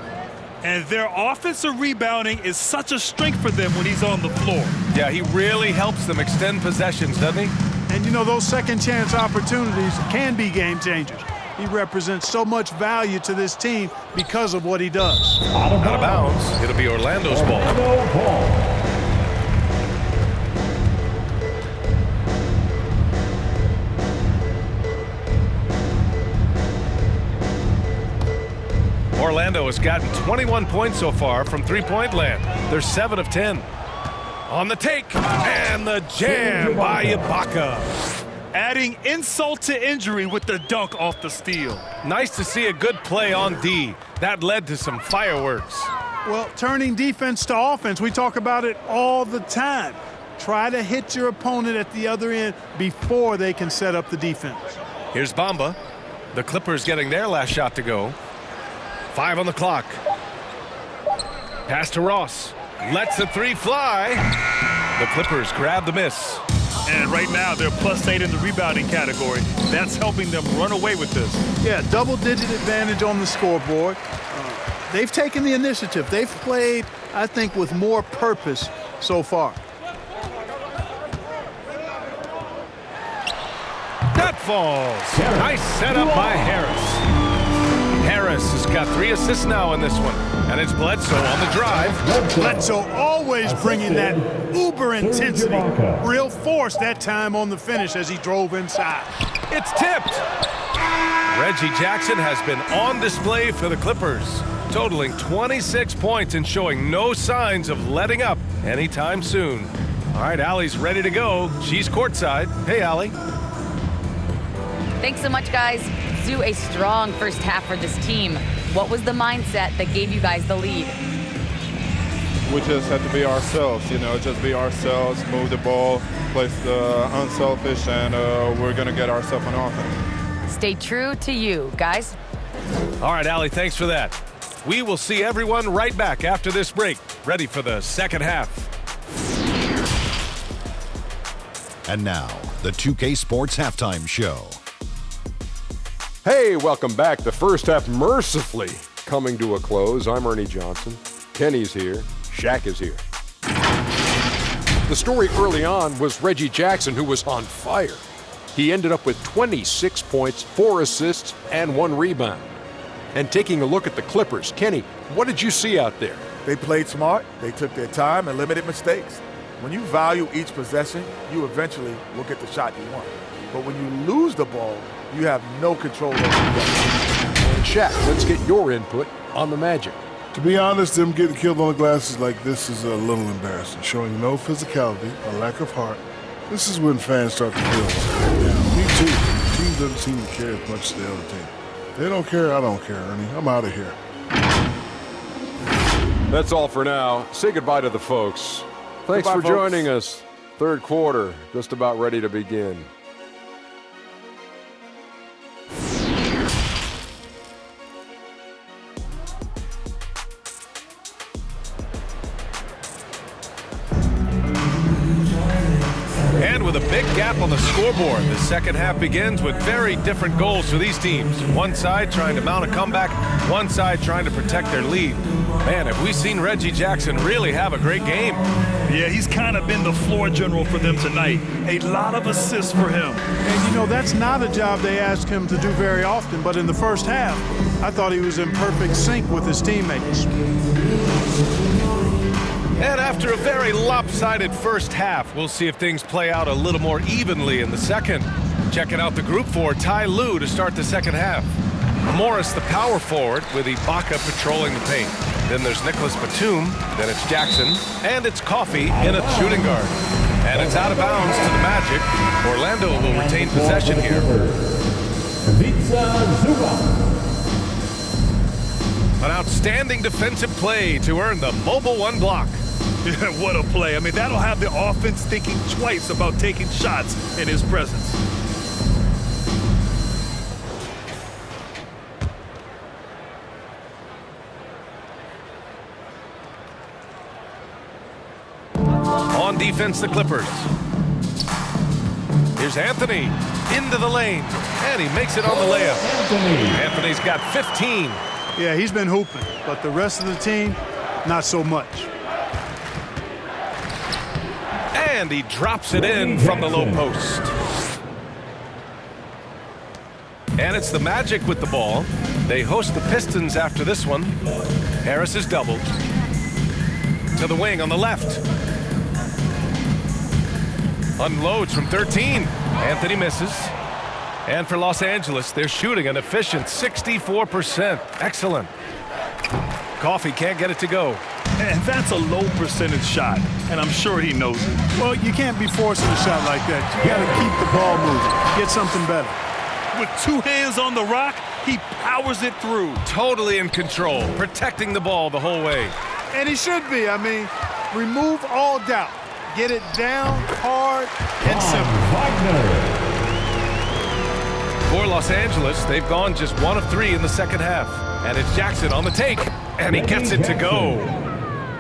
And their offensive rebounding is such a strength for them when he's on the floor. Yeah, he really helps them extend possessions, doesn't he? And you know, those second chance opportunities can be game changers. He represents so much value to this team because of what he does. Out of bounds. It'll be Orlando's ball. Orlando has gotten 21 points so far from three-point land. They're 7 of 10. On the take, and the jam by Ibaka. Adding insult to injury with the dunk off the steal. Nice to see a good play on D. That led to some fireworks. Well, turning defense to offense, we talk about it all the time. Try to hit your opponent at the other end before they can set up the defense. Here's Bamba. The Clippers getting their last shot to go. 5 on the clock. Pass to Ross. Lets the three fly. The Clippers grab the miss. And right now, they're +8 in the rebounding category. That's helping them run away with this. Yeah, double-digit advantage on the scoreboard. They've taken the initiative. They've played, I think, with more purpose so far. That falls. Nice setup by Harris. Harris has got 3 assists now in this one. And it's Bledsoe on the drive. Bledsoe always bringing that uber intensity. Real force that time on the finish as he drove inside. It's tipped. Reggie Jackson has been on display for the Clippers, totaling 26 points and showing no signs of letting up anytime soon. All right, Allie's ready to go. She's courtside. Hey, Allie. Thanks so much, guys. Zoo, a strong first half for this team. What was the mindset that gave you guys the lead? We just have to be ourselves, just be ourselves, move the ball, play unselfish, and we're going to get ourselves on offense. Stay true to you, guys. All right, Allie, thanks for that. We will see everyone right back after this break, ready for the second half. And now, the 2K Sports Halftime Show. Hey, welcome back. The first half mercifully coming to a close. I'm Ernie Johnson. Kenny's here. Shaq is here. The story early on was Reggie Jackson, who was on fire. He ended up with 26 points, 4 assists, and 1 rebound. And taking a look at the Clippers, Kenny, what did you see out there? They played smart. They took their time and limited mistakes. When you value each possession, you eventually will get the shot you want. But when you lose the ball, you have no control over the game. And Shaq, let's get your input on the Magic. To be honest, them getting killed on the glasses like this is a little embarrassing, showing no physicality, a lack of heart. This is when fans start to feel down. Me too. The team doesn't seem to care as much as the other team. They don't care, I don't care, Ernie. I'm out of here. That's all for now. Say goodbye to the folks. Thanks for joining us. Third quarter, just about ready to begin. And with a big gap on the scoreboard, the second half begins with very different goals for these teams. One side trying to mount a comeback, one side trying to protect their lead. Man, have we seen Reggie Jackson really have a great game. Yeah, he's kind of been the floor general for them tonight. A lot of assists for him. And that's not a job they ask him to do very often, but in the first half, I thought he was in perfect sync with his teammates. And after a very lopsided first half, we'll see if things play out a little more evenly in the second. Checking out the group for Ty Lue to start the second half. Morris, the power forward, with Ibaka patrolling the paint. Then there's Nicholas Batum, then it's Jackson, and it's Coffee in a shooting guard. And it's out of bounds to the Magic. Orlando will retain possession here. An outstanding defensive play to earn the mobile 1 block. Yeah, what a play. I mean, that'll have the offense thinking twice about taking shots in his presence. On defense, the Clippers. Here's Anthony into the lane, and he makes it on the layup. Anthony's got 15. Yeah, he's been hooping, but the rest of the team, not so much. And he drops it in from the low post. And it's the Magic with the ball. They host the Pistons after this one. Harris is doubled. To the wing on the left. Unloads from 13. Anthony misses. And for Los Angeles, they're shooting an efficient 64%. Excellent. Coffee can't get it to go. And that's a low percentage shot, and I'm sure he knows it. Well, you can't be forcing a shot like that. You got to keep the ball moving. Get something better. With 2 hands on the rock, he powers it through. Totally in control, protecting the ball the whole way. And he should be. I mean, remove all doubt. Get it down, hard, and simple. For Los Angeles, they've gone just 1 of 3 in the second half. And it's Jackson on the take, and he gets it to go.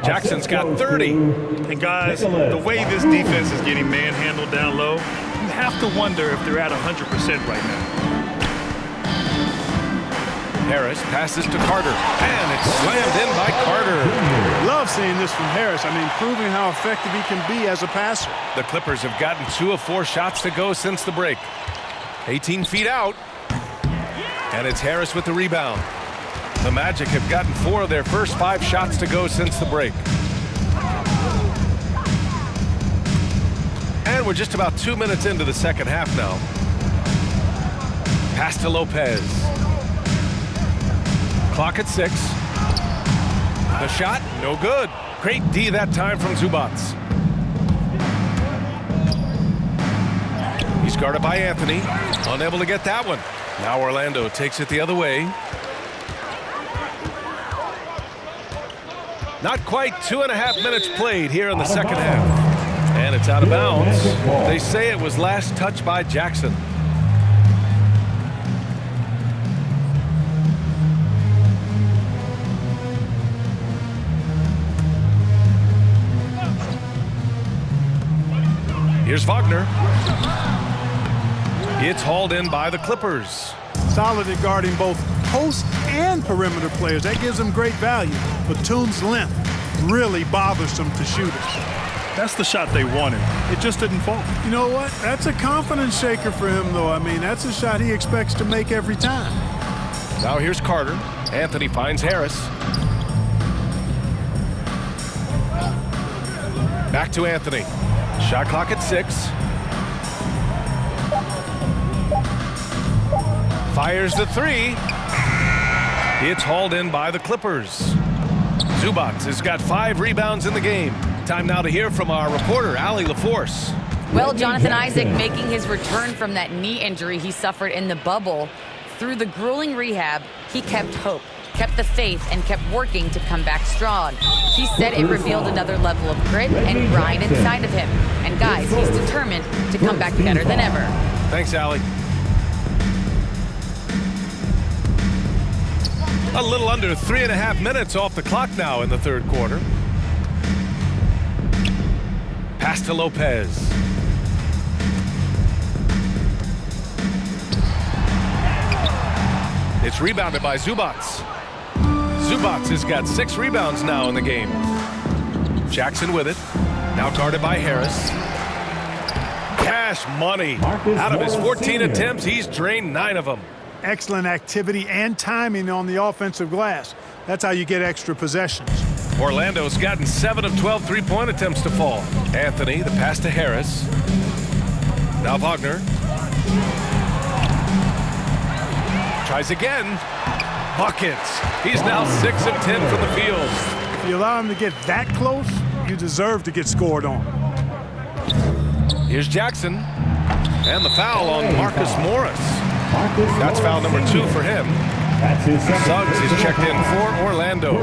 Jackson's got 30. And guys, the way this defense is getting manhandled down low, you have to wonder if they're at 100% right now. Harris passes to Carter, and it's slammed in by Carter. Love seeing this from Harris. I mean, proving how effective he can be as a passer. The Clippers have gotten 2 of 4 shots to go since the break. 18 feet out, and it's Harris with the rebound. The Magic have gotten 4 of their first 5 shots to go since the break. And we're just about 2 minutes into the second half now. Pass to Lopez. Clock at 6. The shot, no good. Great D that time from Zubats. He's guarded by Anthony. Unable to get that one. Now Orlando takes it the other way. Not quite 2.5 minutes played here in the second half. And it's out of bounds. They say it was last touched by Jackson. Here's Wagner. It's hauled in by the Clippers. Solid at guarding both post and perimeter players. That gives them great value. Batum's length really bothersome to shooters. That's the shot they wanted. It just didn't fall. You know what? That's a confidence shaker for him, though. I mean, that's a shot he expects to make every time. Now here's Carter. Anthony finds Harris. Back to Anthony. Shot clock at 6. Fires the 3. It's hauled in by the Clippers. Zubats has got 5 rebounds in the game. Time now to hear from our reporter, Allie LaForce. Well, Jonathan Isaac making his return from that knee injury he suffered in the bubble. Through the grueling rehab, he kept hope, kept the faith, and kept working to come back strong. He said it revealed another level of grit and grind inside of him. And guys, he's determined to come back better than ever. Thanks, Allie. A little under 3.5 minutes off the clock now in the third quarter. Pass to Lopez. It's rebounded by Zubats. Zubats has got 6 rebounds now in the game. Jackson with it. Now guarded by Harris. Cash money. Out of his 14 attempts, he's drained 9 of them. Excellent activity and timing on the offensive glass. That's how you get extra possessions. Orlando's gotten 7 of 12 three-point attempts to fall. Anthony, the pass to Harris. Now Wagner. Tries again. Buckets. He's now 6 of 10 from the field. If you allow him to get that close, you deserve to get scored on. Here's Jackson. And the foul on Marcus Morris. That's foul number 2 for him. Suggs is checked in for Orlando.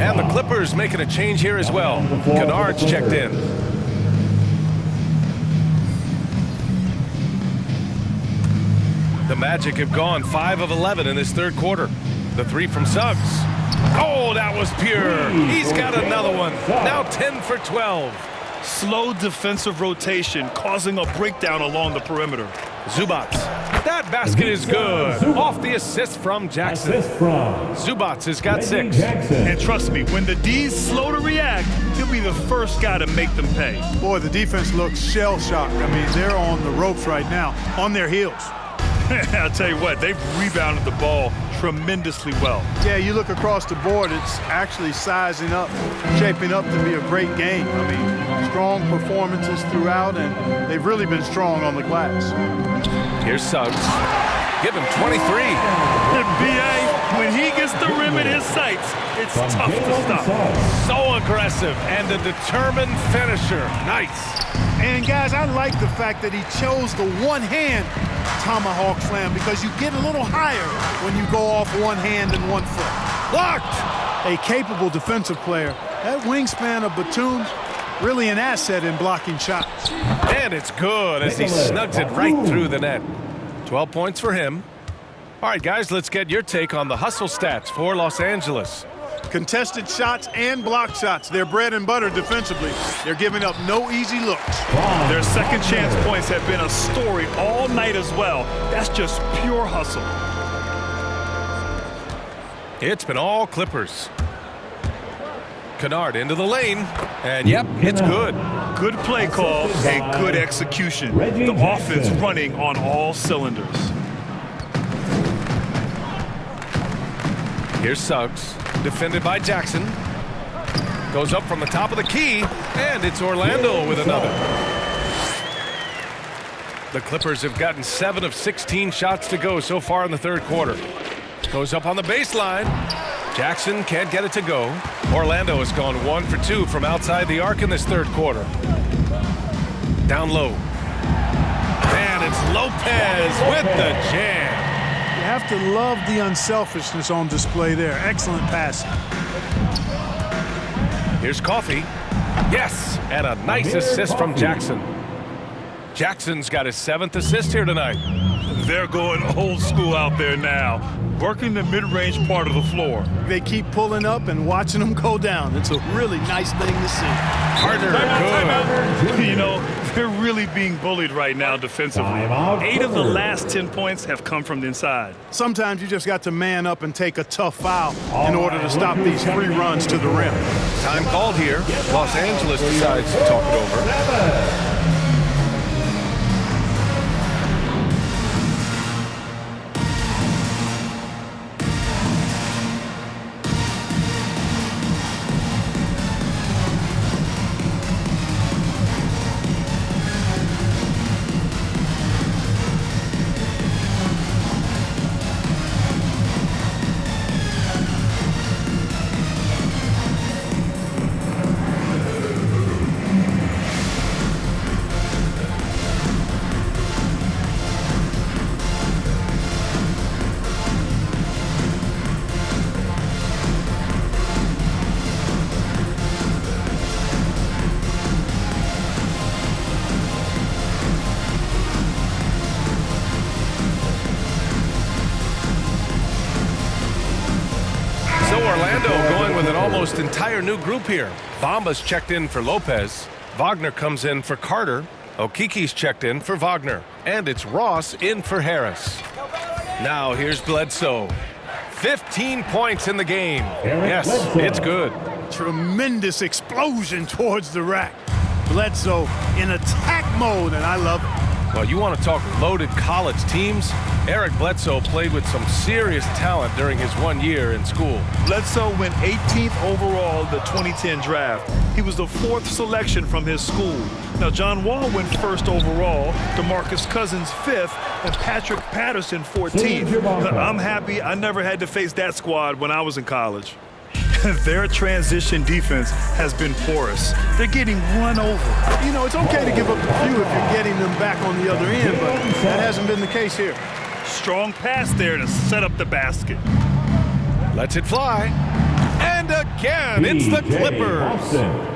And the Clippers making a change here as well. Kennard's checked in. The Magic have gone 5 of 11 in this third quarter. The 3 from Suggs. Oh, that was pure. He's got another one. Now 10 for 12. Slow defensive rotation causing a breakdown along the perimeter. Zubats. That basket is good. Off the assist from Jackson. Zubats has got 6. And trust me, when the D's slow to react, he'll be the first guy to make them pay. Boy, the defense looks shell-shocked. I mean, they're on the ropes right now, on their heels. I'll tell you what, they've rebounded the ball tremendously well. Yeah, you look across the board, it's actually sizing up, shaping up to be a great game. I mean, strong performances throughout, and they've really been strong on the glass. Here's Suggs. Give him 23. B.A., when he gets the rim in his sights, it's tough to stop. So aggressive and a determined finisher. Nice. And guys, I like the fact that he chose the one-hand tomahawk slam because you get a little higher when you go off one hand and one foot. Blocked! A capable defensive player. That wingspan of Batum's really an asset in blocking shots. And it's good as he snugs it right through the net. 12 points for him. All right, guys, let's get your take on the hustle stats for Los Angeles. Contested shots and block shots. They're bread and butter defensively. They're giving up no easy looks. Their second chance points have been a story all night as well. That's just pure hustle. It's been all Clippers. Kennard into the lane, and yep, it's good. Good play call and good execution. The offense running on all cylinders. Here's Suggs, defended by Jackson. Goes up from the top of the key, and it's Orlando with another. The Clippers have gotten 7 of 16 shots to go so far in the third quarter. Goes up on the baseline. Jackson can't get it to go. Orlando has gone 1 for 2 from outside the arc in this third quarter. Down low. And it's Lopez with the jam. You have to love the unselfishness on display there. Excellent passing. Here's Coffee. Yes, and a nice assist from Jackson. Jackson's got his 7th assist here tonight. They're going old school out there now, working the mid-range part of the floor. They keep pulling up and watching them go down. It's a really nice thing to see. Carter, good. You know, they're really being bullied right now defensively. 8 of the last 10 points have come from the inside. Sometimes you just got to man up and take a tough foul in order to stop these free runs to the rim. Time called here. Los Angeles decides to talk it over. Orlando going with an almost entire new group here. Bamba's checked in for Lopez. Wagner comes in for Carter. Okiki's checked in for Wagner. And it's Ross in for Harris. Now here's Bledsoe. 15 points in the game. Yes, it's good. Tremendous explosion towards the rack. Bledsoe in attack mode, and I love it. Well, you want to talk loaded college teams? Eric Bledsoe played with some serious talent during his 1 year in school. Bledsoe went 18th overall in the 2010 draft. He was the 4th selection from his school. Now, John Wall went 1st overall, DeMarcus Cousins 5th, and Patrick Patterson 14th. I'm happy I never had to face that squad when I was in college. Their transition defense has been porous. They're getting run over. You know, it's okay to give up a few if you're getting them back on the other end, but that hasn't been the case here. Strong pass there to set up the basket. Lets it fly. And again, it's the Clippers.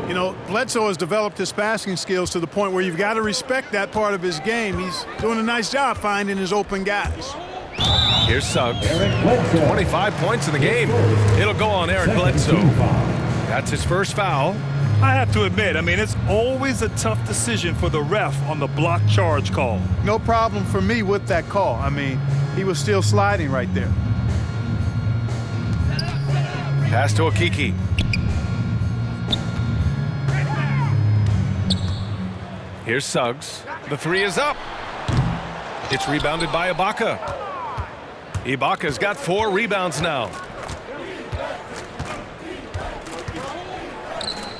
You know, Bledsoe has developed his passing skills to the point where you've got to respect that part of his game. He's doing a nice job finding his open guys. Here's Suggs. 25 points in the game. It'll go on Eric Bledsoe. That's his first foul. I have to admit, I mean, it's always a tough decision for the ref on the block charge call. No problem for me with that call. I mean, he was still sliding right there. Pass to Okiki. Here's Suggs. The three is up. It's rebounded by Ibaka. Ibaka's got 4 rebounds now.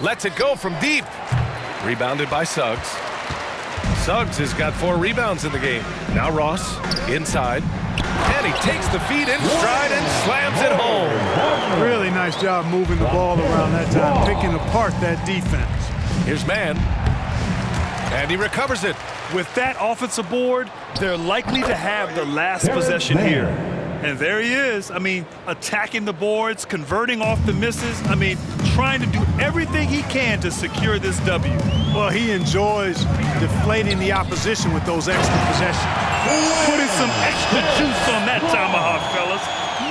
Lets it go from deep. Rebounded by Suggs. Suggs has got 4 rebounds in the game. Now Ross inside. And he takes the feed in stride and slams it home. Really nice job moving the ball around that time, picking apart that defense. Here's Mann. And he recovers it. With that offensive board, they're likely to have the last possession here. And there he is. I mean, attacking the boards, converting off the misses. I mean, trying to do everything he can to secure this W. Well, he enjoys deflating the opposition with those extra possessions. Putting some extra juice on that tomahawk, fellas.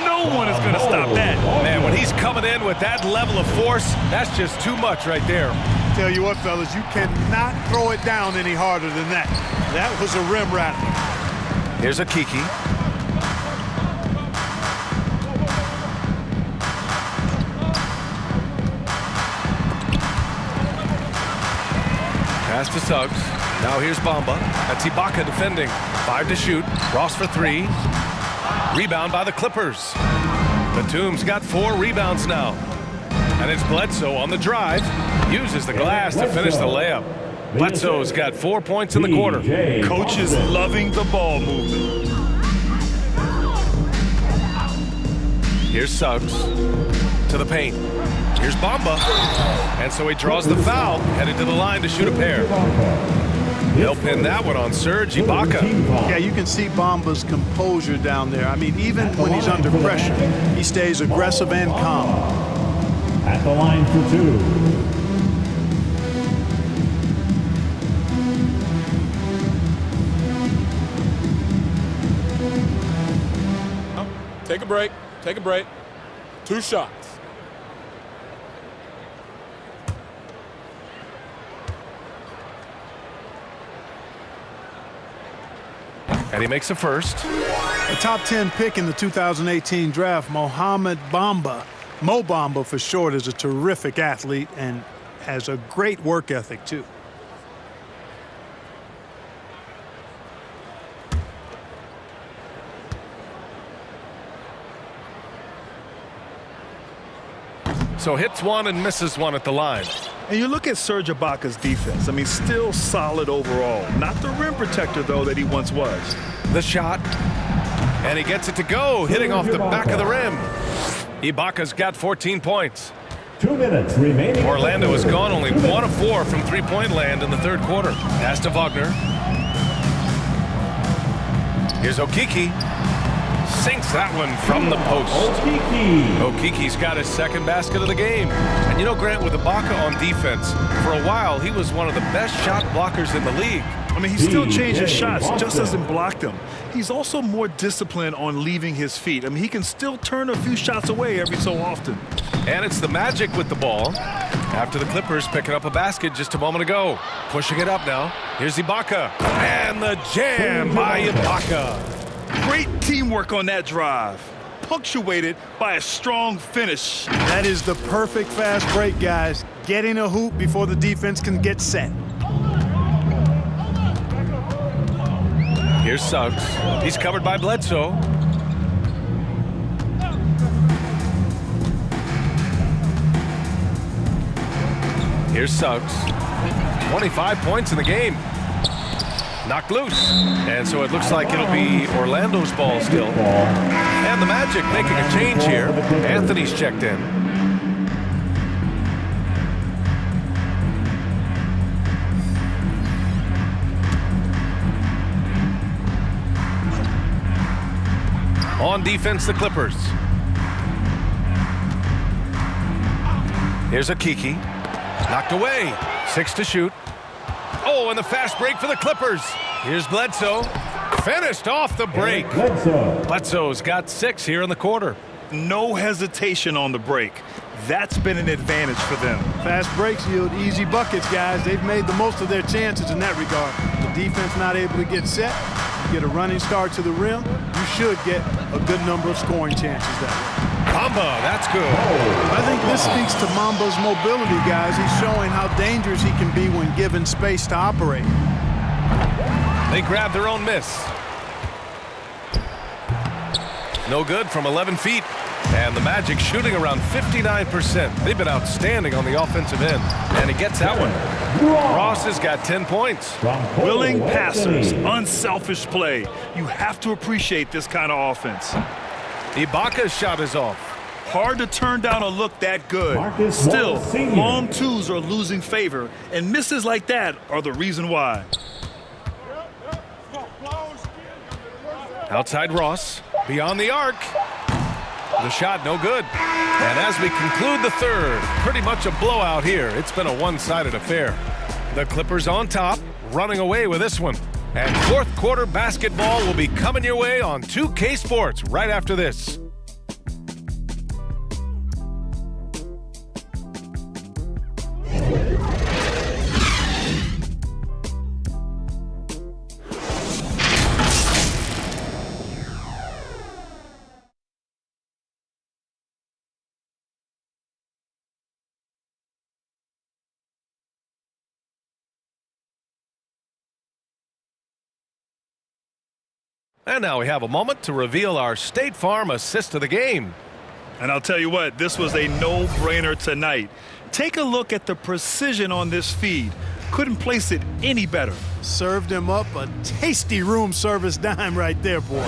No one is going to stop that. Man, when he's coming in with that level of force, that's just too much right there. Tell you what, fellas, you cannot throw it down any harder than that. That was a rim rattler. Here's Okiki. Pass to Suggs. Now here's Bamba. That's Ibaka defending. 5 to shoot. Ross for 3. Rebound by the Clippers. Batum's got 4 rebounds now. And it's Bledsoe on the drive. Uses the glass to finish the layup. Bledsoe's got 4 points in the quarter. Coach is loving the ball movement. Here's Suggs to the paint. Here's Bamba. And so he draws the foul, headed to the line to shoot a pair. They'll pin that one on Serge Ibaka. Yeah, you can see Bamba's composure down there. I mean, even when he's under pressure, he stays aggressive and calm. At the line for 2. Take a break. Take a break. 2 shots. And he makes a first. The top 10 pick in the 2018 draft, Mohamed Bamba, Mo Bamba for short, is a terrific athlete and has a great work ethic too. So hits one and misses one at the line. And you look at Serge Ibaka's defense. I mean, still solid overall. Not the rim protector, though, that he once was. The shot. And he gets it to go, hitting off the back of the rim. Ibaka's got 14 points. 2 minutes remaining. Orlando has gone only 1 of 4 from three-point land in the third quarter. Pass to Wagner. Here's Okiki. Sinks that one from the post. Okiki's got his second basket of the game. And you know, Grant, with Ibaka on defense, for a while he was one of the best shot blockers in the league. I mean, he still changes shots, just doesn't block them. He's also more disciplined on leaving his feet. I mean, he can still turn a few shots away every so often. And it's the Magic with the ball. After the Clippers picking up a basket just a moment ago. Pushing it up now. Here's Ibaka. And the jam by Ibaka. Great teamwork on that drive, punctuated by a strong finish. That is the perfect fast break, guys. Getting a hoop before the defense can get set. Here's Suggs. He's covered by Bledsoe. Here's Suggs. 25 points in the game. Knocked loose. And so it looks like it'll be Orlando's ball still. And the Magic making a change here. Anthony's checked in. On defense, the Clippers. Here's Okiki. Knocked away. 6 to shoot. Oh, and the fast break for the Clippers. Here's Bledsoe. Finished off the break. Bledsoe's got 6 here in the quarter. No hesitation on the break. That's been an advantage for them. Fast breaks yield easy buckets, guys. They've made the most of their chances in that regard. The defense not able to get set, get a running start to the rim, you should get a good number of scoring chances that way. Mamba, that's good. I think this speaks to Mamba's mobility, guys. He's showing how dangerous he can be when given space to operate. They grab their own miss. No good from 11 feet. And the Magic shooting around 59%. They've been outstanding on the offensive end. And he gets that one. Ross has got 10 points. Willing passers, unselfish play. You have to appreciate this kind of offense. Ibaka's shot is off. Hard to turn down a look that good. Still, long twos are losing favor, and misses like that are the reason why. Outside Ross, beyond the arc. The shot no good. And as we conclude the third, pretty much a blowout here. It's been a one-sided affair. The Clippers on top, running away with this one. And fourth quarter basketball will be coming your way on 2K Sports right after this. And now we have a moment to reveal our State Farm assist of the game. And I'll tell you what, this was a no-brainer tonight. Take a look at the precision on this feed. Couldn't place it any better. Served him up a tasty room service dime right there, boy.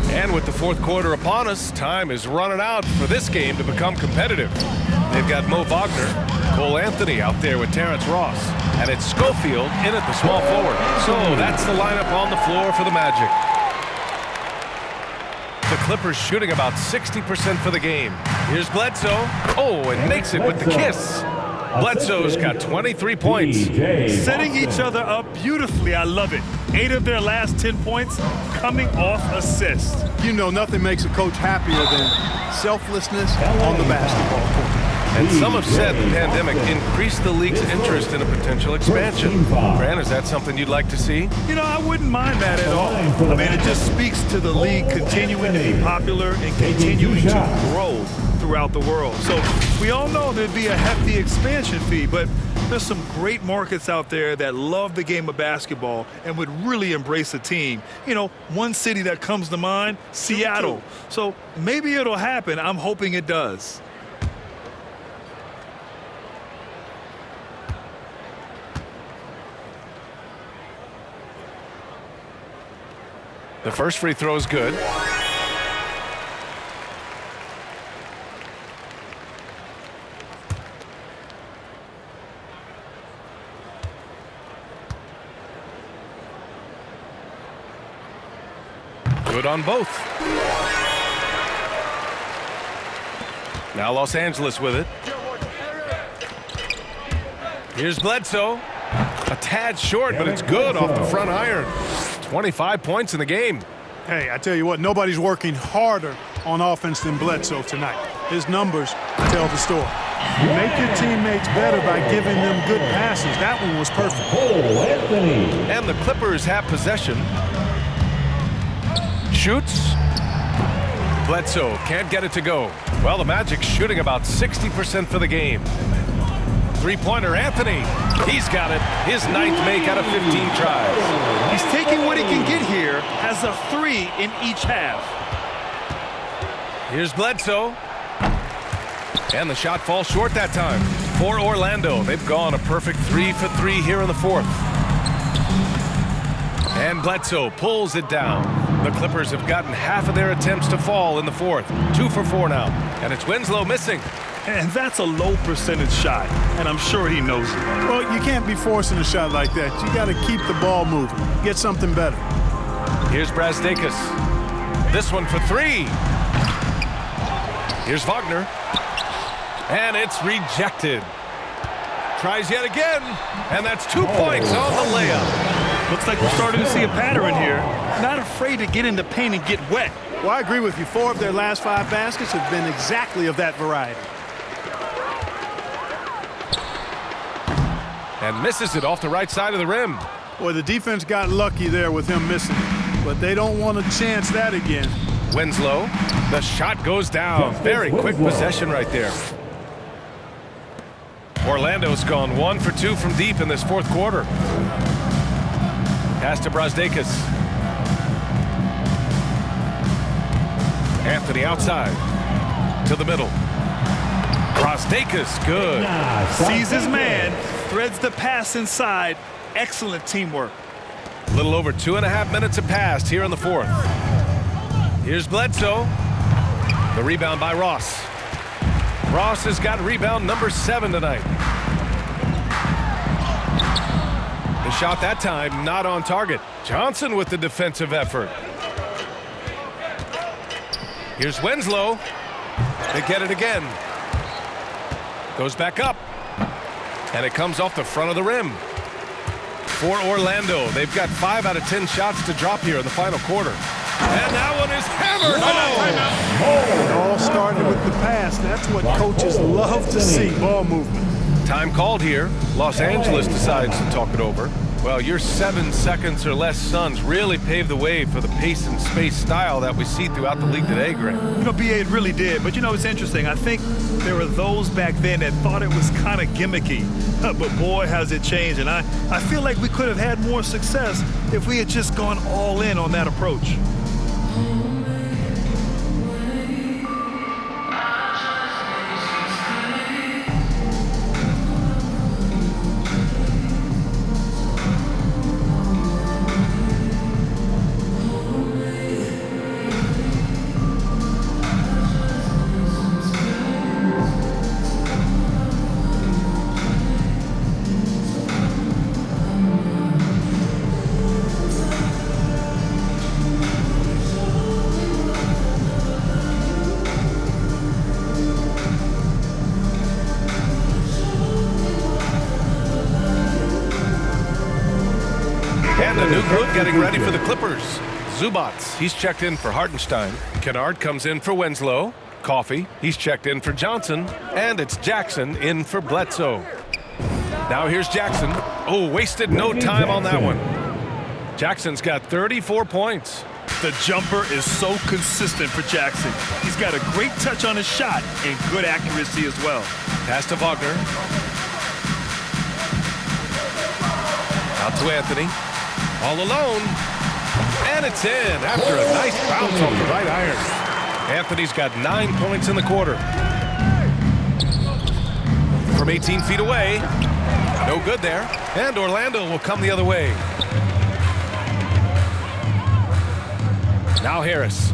And with the fourth quarter upon us, time is running out for this game to become competitive. They've got Mo Wagner, Cole Anthony out there with Terrence Ross, and it's Schofield in at the small forward. So that's the lineup on the floor for the Magic. The Clippers shooting about 60% for the game. Here's Bledsoe. Oh, and makes it with the kiss. Bledsoe's got 23 points. Setting each other up beautifully. I love it. 8 of their last 10 points coming off assists. You know, nothing makes a coach happier than selflessness on the basketball court. And some have said the pandemic increased the league's interest in a potential expansion. Grant, is that something you'd like to see? You know, I wouldn't mind that at all. I mean, it just speaks to the league continuing to be popular and continuing to grow throughout the world. So we all know there'd be a hefty expansion fee, but there's some great markets out there that love the game of basketball and would really embrace a team. You know, one city that comes to mind, Seattle. So maybe it'll happen. I'm hoping it does. The first free throw is good. Good on both. Now Los Angeles with it. Here's Bledsoe. A tad short, but it's good off the front iron. 25 points in the game. Hey, I tell you what, nobody's working harder on offense than Bledsoe tonight. His numbers tell the story. You make your teammates better by giving them good passes. That one was perfect. And the Clippers have possession. Shoots. Bledsoe can't get it to go. Well, the Magic shooting about 60% for the game. Three-pointer, Anthony. He's got it. His 9th make out of 15 tries. He's taking what he can get here as a 3 in each half. Here's Bledsoe. And the shot falls short that time. For Orlando, they've gone a perfect 3 for 3 here in the fourth. And Bledsoe pulls it down. The Clippers have gotten half of their attempts to fall in the fourth. 2 for 4 now. And it's Winslow missing. And that's a low percentage shot, and I'm sure he knows it. Well, you can't be forcing a shot like that. You got to keep the ball moving. Get something better. Here's Brazdeikis. This one for 3. Here's Wagner. And it's rejected. Tries yet again, and that's 2 points on the layup. Looks like we're starting to see a pattern here. Not afraid to get in the paint and get wet. Well, I agree with you. 4 of their last 5 baskets have been exactly of that variety. And misses it off the right side of the rim. Boy, the defense got lucky there with him missing, but they don't want to chance that again. Winslow, the shot goes down. Very quick possession right there. Orlando's gone 1 for 2 from deep in this fourth quarter. Pass to Brasdeikis. Anthony outside to the middle. Brasdeikis, good. Sees his man, threads the pass inside. Excellent teamwork. A little over 2.5 minutes have passed here in the fourth. Here's Bledsoe. The rebound by Ross. Ross has got rebound number 7 tonight. The shot that time not on target. Johnson with the defensive effort. Here's Winslow. They get it again. Goes back up. And it comes off the front of the rim. For Orlando, they've got 5 out of 10 shots to drop here in the final quarter. And that one is hammered home. It all started with the pass. That's what coaches love to see, ball movement. Time called here. Los Angeles decides to talk it over. Well, your 7 seconds or less Suns really paved the way for the pace and space style that we see throughout the league today, Grant. You know, BA, it really did. But, you know, it's interesting. I think there were those back then that thought it was kind of gimmicky. But, boy, has it changed. And I feel like we could have had more success if we had just gone all in on that approach. And a new group getting ready for the Clippers. Zubats, he's checked in for Hartenstein. Kennard comes in for Winslow. Coffey, he's checked in for Johnson. And it's Jackson in for Bledsoe. Now here's Jackson. Oh, wasted no time on that one. Jackson's got 34 points. The jumper is so consistent for Jackson. He's got a great touch on his shot and good accuracy as well. Pass to Wagner. Out to Anthony. All alone. And it's in after a nice bounce off the right iron. Anthony's got 9 points in the quarter. From 18 feet away. No good there. And Orlando will come the other way. Now Harris.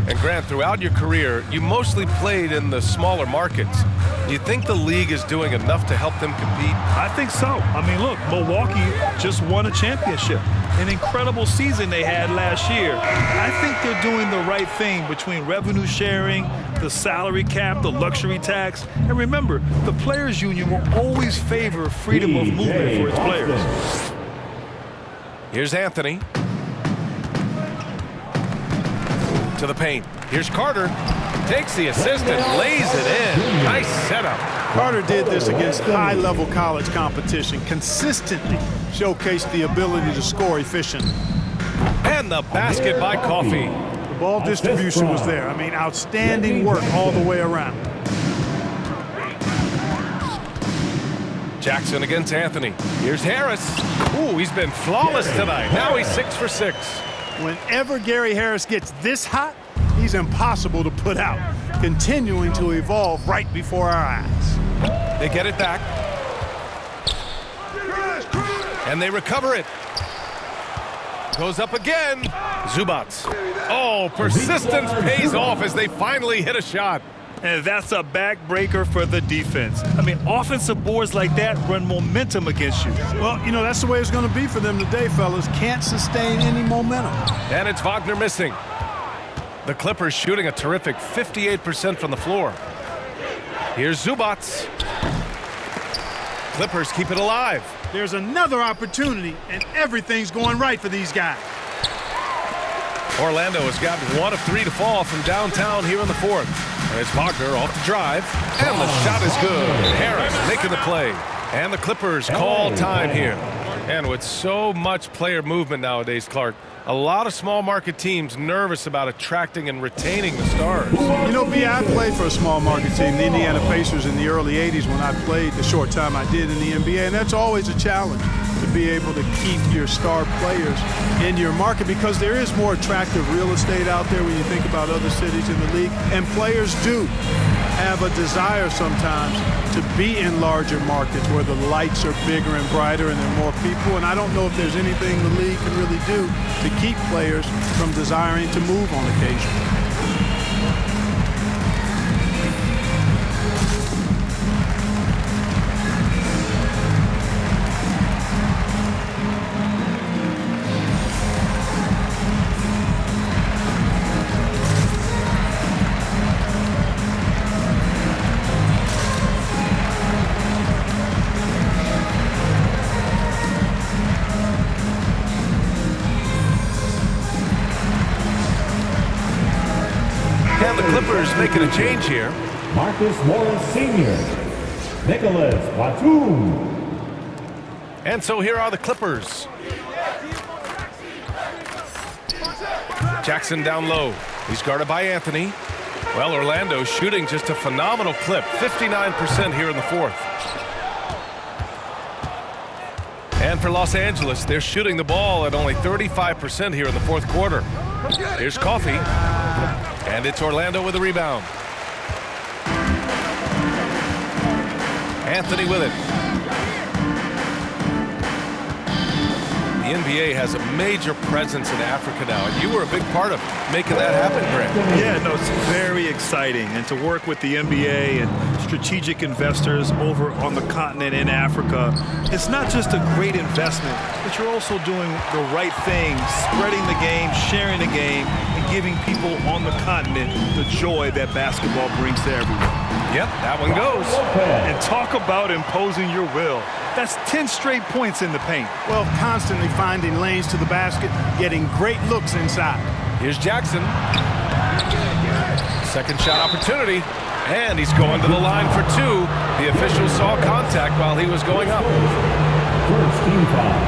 And Grant, throughout your career, you mostly played in the smaller markets. Do you think the league is doing enough to help them compete? I think so. I mean, look, Milwaukee just won a championship. An incredible season they had last year. I think they're doing the right thing between revenue sharing, the salary cap, the luxury tax. And remember, the players' union will always favor freedom of movement for its players. Here's Anthony. To the paint. Here's Carter. Takes the assist and lays it in. Nice setup. Carter did this against high-level college competition. Consistently showcased the ability to score efficiently. And the basket by Coffey. The ball distribution was there. I mean, outstanding work all the way around. Jackson against Anthony. Here's Harris. Ooh, he's been flawless tonight. Now he's 6 for 6. Whenever Gary Harris gets this hot, he's impossible to put out, continuing to evolve right before our eyes. They get it back. And they recover it. Goes up again. Zubats. Oh, persistence pays off as they finally hit a shot. And that's a backbreaker for the defense. I mean, offensive boards like that run momentum against you. Well, you know, that's the way it's going to be for them today, fellas. Can't sustain any momentum. And it's Wagner missing. The Clippers shooting a terrific 58% from the floor. Here's Zubats. Clippers keep it alive. There's another opportunity, and everything's going right for these guys. Orlando has got 1 of 3 to fall from downtown here in the fourth. It's Wagner off the drive, and the shot is good. Harris making the play, and the Clippers call time here. And with so much player movement nowadays, Clark, a lot of small market teams nervous about attracting and retaining the stars. You know, I played for a small market team, the Indiana Pacers, in the early 80s when I played the short time I did in the NBA, and that's always a challenge to be able to keep your star players in your market because there is more attractive real estate out there when you think about other cities in the league, and players do have a desire sometimes to be in larger markets where the lights are bigger and brighter and there are more people, and I don't know if there's anything the league can really do to keep players from desiring to move on occasion. And the Clippers making a change here. Marcus Morris Sr., Nicholas Batum. And so here are the Clippers. Jackson down low. He's guarded by Anthony. Well, Orlando shooting just a phenomenal clip, 59% here in the fourth. And for Los Angeles, they're shooting the ball at only 35% here in the fourth quarter. Here's Coffey. And it's Orlando with a rebound. Anthony with it. The NBA has a major presence in Africa now, and you were a big part of making that happen, Grant. Yeah, no, it's very exciting. And to work with the NBA and strategic investors over on the continent in Africa, it's not just a great investment, but you're also doing the right thing, spreading the game, sharing the game, and giving people on the continent the joy that basketball brings to everyone. Yep, that one goes. And talk about imposing your will. That's 10 straight points in the paint. Well, constantly finding lanes to the basket, getting great looks inside. Here's Jackson. Second shot opportunity, and he's going to the line for two. The official saw contact while he was going up. First team foul.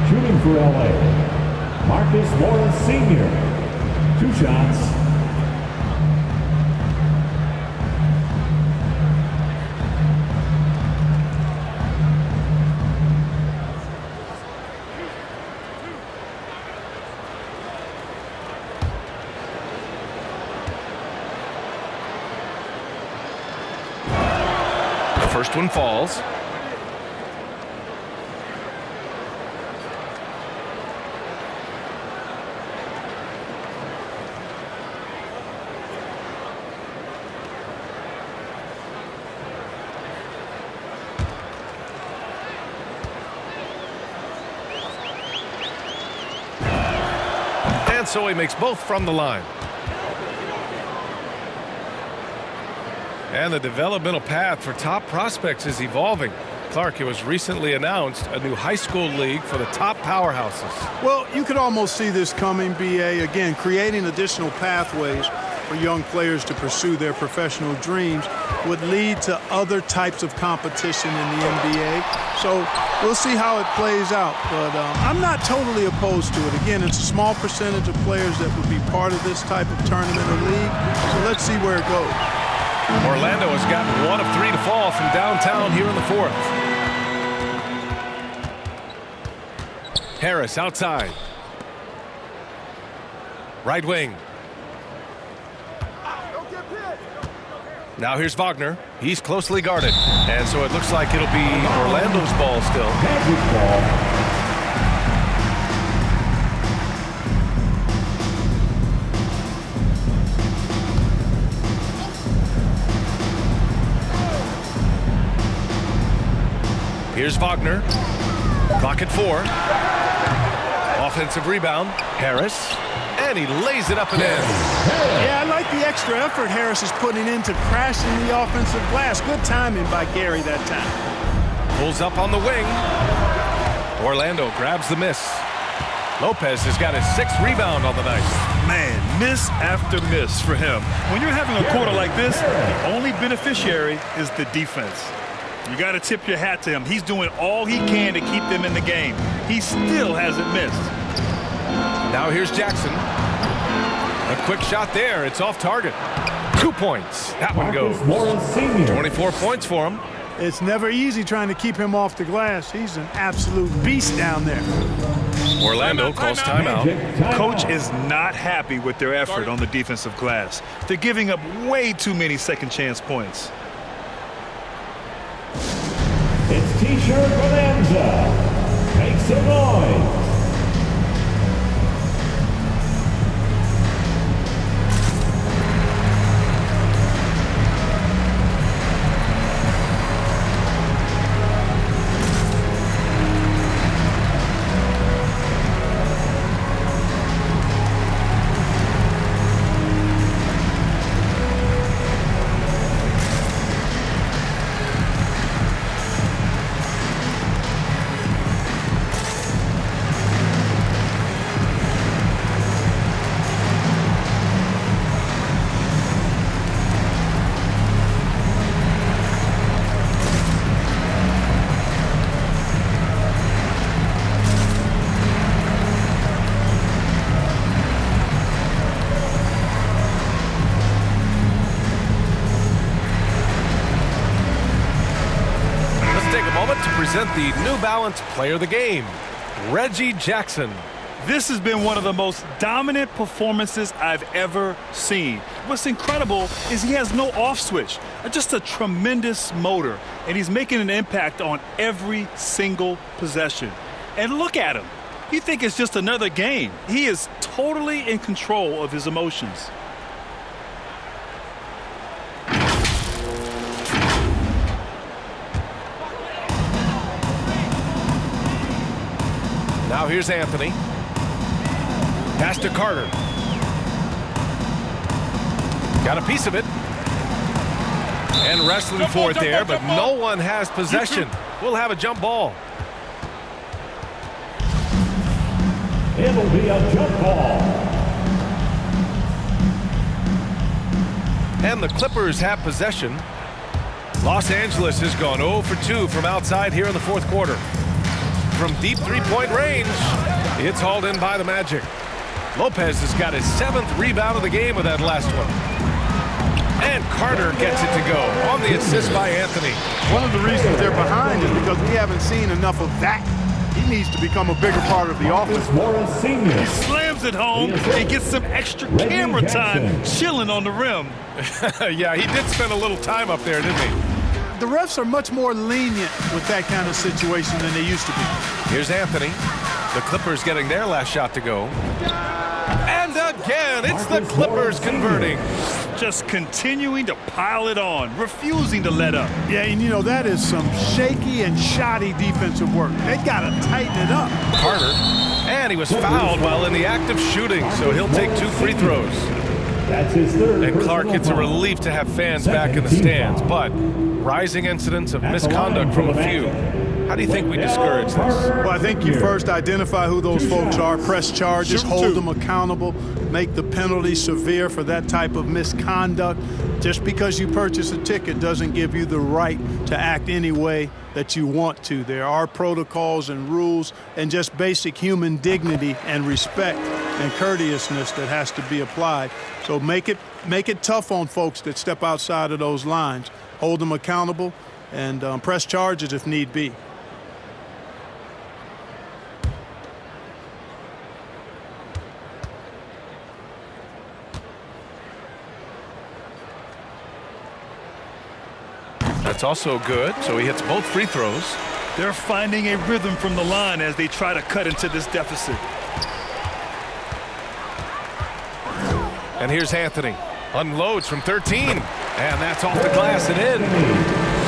Shooting for LA, Marcus Morris Sr., 2 shots. First one falls. And so he makes both from the line. And the developmental path for top prospects is evolving. Clark, it was recently announced a new high school league for the top powerhouses. Well, you could almost see this coming, B.A. Again, creating additional pathways for young players to pursue their professional dreams would lead to other types of competition in the NBA. So we'll see how it plays out. But I'm not totally opposed to it. Again, it's a small percentage of players that would be part of this type of tournament or league. So let's see where it goes. Orlando has gotten 1 of 3 to fall from downtown here in the fourth. Harris outside. Right wing. Now here's Wagner. He's closely guarded. And so it looks like it'll be Orlando's ball still. Magic ball. Here's Wagner. Clock at 4. Offensive rebound. Harris. And he lays it up and in. Yeah, I like the extra effort Harris is putting into crashing the offensive glass. Good timing by Gary that time. Pulls up on the wing. Orlando grabs the miss. Lopez has got his 6th rebound on the night. Man, miss after miss for him. When you're having a quarter like this, the only beneficiary is the defense. You got to tip your hat to him. He's doing all he can to keep them in the game. He still hasn't missed. Now here's Jackson. A quick shot there. It's off target. 2 points. That one goes. 24 points for him. It's never easy trying to keep him off the glass. He's an absolute beast down there. Orlando calls timeout. Coach is not happy with their effort on the defensive glass. They're giving up way too many second chance points. It's T-shirt Bonanza. Make some noise. Present the New Balance Player of the Game, Reggie Jackson. This has been one of the most dominant performances I've ever seen. What's incredible is he has no off switch, just a tremendous motor, and he's making an impact on every single possession. And look at him. You think it's just another game. He is totally in control of his emotions. Now here's Anthony. Pass to Carter. Got a piece of it. And wrestling for it there, but no one has possession. We'll have a jump ball. It'll be a jump ball. And the Clippers have possession. Los Angeles has gone 0 for 2 from outside here in the 4th quarter. From deep three-point range, it's hauled in by the Magic. Lopez has got his 7th rebound of the game with that last one. And Carter gets it to go on the assist by Anthony. One of the reasons they're behind is because we haven't seen enough of that. He needs to become a bigger part of the offense. He slams it home and gets some extra camera time chilling on the rim. Yeah, he did spend a little time up there, didn't he? The refs are much more lenient with that kind of situation than they used to be. Here's Anthony. The Clippers getting their last shot to go. And again, it's the Clippers converting. Just continuing to pile it on, refusing to let up. Yeah, and you know, that is some shaky and shoddy defensive work. They got to tighten it up. Carter, and he was fouled while in the act of shooting, so he'll take 2 free throws. That's his 3rd. And Clark, it's a relief to have fans back in the stands, but rising incidents of misconduct from a few. How do you think we discourage this? Well, I think you first identify who those folks are, press charges, hold them accountable, make the penalty severe for that type of misconduct. Just because you purchase a ticket doesn't give you the right to act any way that you want to. There are protocols and rules and just basic human dignity and respect and courteousness that has to be applied. So make it tough on folks that step outside of those lines. Hold them accountable and press charges if need be. That's also good, so he hits both free throws. They're finding a rhythm from the line as they try to cut into this deficit. And here's Anthony. Unloads from 13. And that's off the glass and in.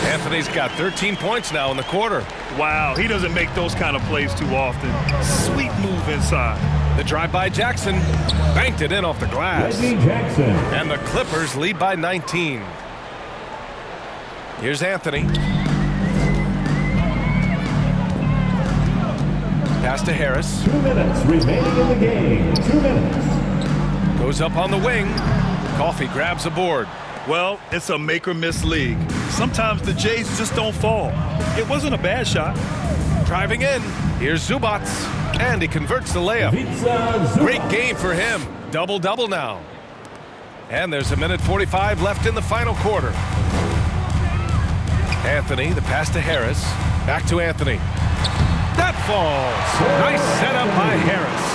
Anthony's got 13 points now in the quarter. Wow, he doesn't make those kind of plays too often. Sweet move inside. The drive by Jackson. Banked it in off the glass. Reggie Jackson. And the Clippers lead by 19. Here's Anthony. Pass to Harris. 2 minutes remaining in the game. 2 minutes. Goes up on the wing. Coffee grabs a board. Well, it's a make-or-miss league. Sometimes the Jays just don't fall. It wasn't a bad shot. Driving in. Here's Zubats. And he converts the layup. Great game for him. Double-double now. And there's 1:45 left in the final quarter. Anthony, the pass to Harris. Back to Anthony. That falls. Nice setup by Harris.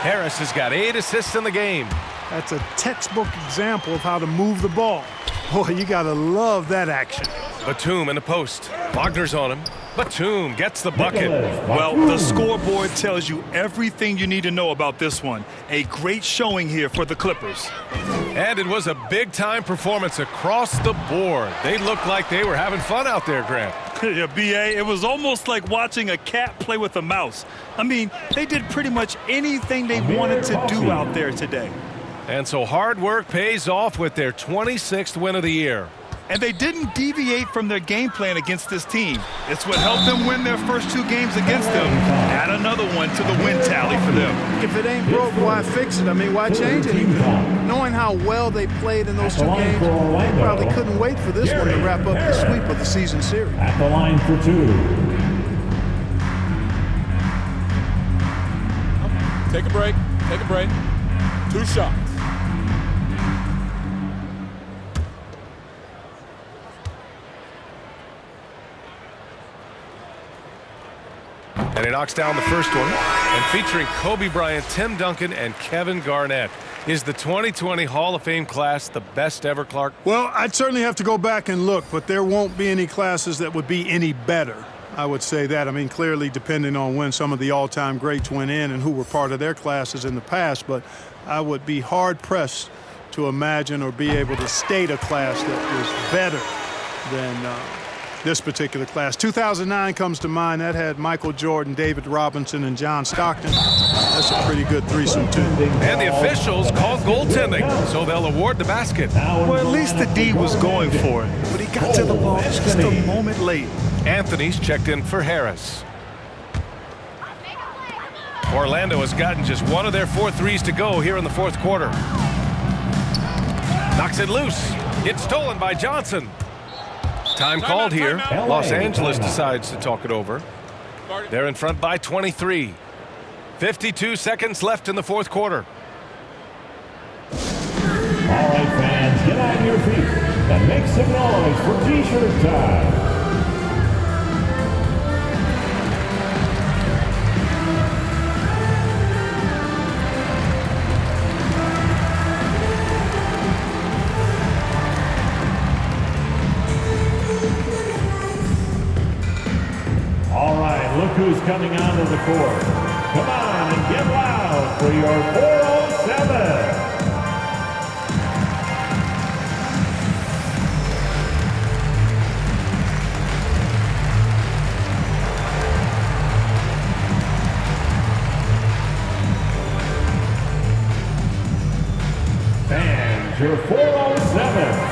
Harris has got 8 assists in the game. That's a textbook example of how to move the ball. Boy, you got to love that action. Batum in the post. Wagner's on him. Batum gets the bucket. Well, the scoreboard tells you everything you need to know about this one. A great showing here for the Clippers. And it was a big-time performance across the board. They looked like they were having fun out there, Grant. Yeah, B.A., it was almost like watching a cat play with a mouse. I mean, they did pretty much anything they wanted to do out there today. And so hard work pays off with their 26th win of the year. And they didn't deviate from their game plan against this team. It's what helped them win their first 2 games against them. Add another one to the win tally for them. If it ain't broke, why fix it? I mean, why change anything? Knowing how well they played in those 2 games, they probably couldn't wait for this one to wrap up the sweep of the season series. At the line for 2. Take a break. Take a break. 2 shots. And he knocks down the first one. And featuring Kobe Bryant, Tim Duncan, and Kevin Garnett. Is the 2020 Hall of Fame class the best ever, Clark? Well, I'd certainly have to go back and look, but there won't be any classes that would be any better. I would say that. I mean, clearly depending on when some of the all-time greats went in and who were part of their classes in the past, but I would be hard-pressed to imagine or be able to state a class that was better than this particular class. 2009 comes to mind. That had Michael Jordan, David Robinson, and John Stockton. That's a pretty good threesome, too. And the officials called goaltending, so they'll award the basket. Well, at least the D was going for it, but he got to the ball just a moment late. Anthony's checked in for Harris. Orlando has gotten just one of their 4 threes to go here in the fourth quarter. Knocks it loose. It's stolen by Johnson. Time called here. Los Angeles decides to talk it over. They're in front by 23. 52 seconds left in the fourth quarter. All right, fans, get on your feet and make some noise for T-shirt time. All right, look who's coming onto the court. Come on and get loud for your 407. Fans, your 407.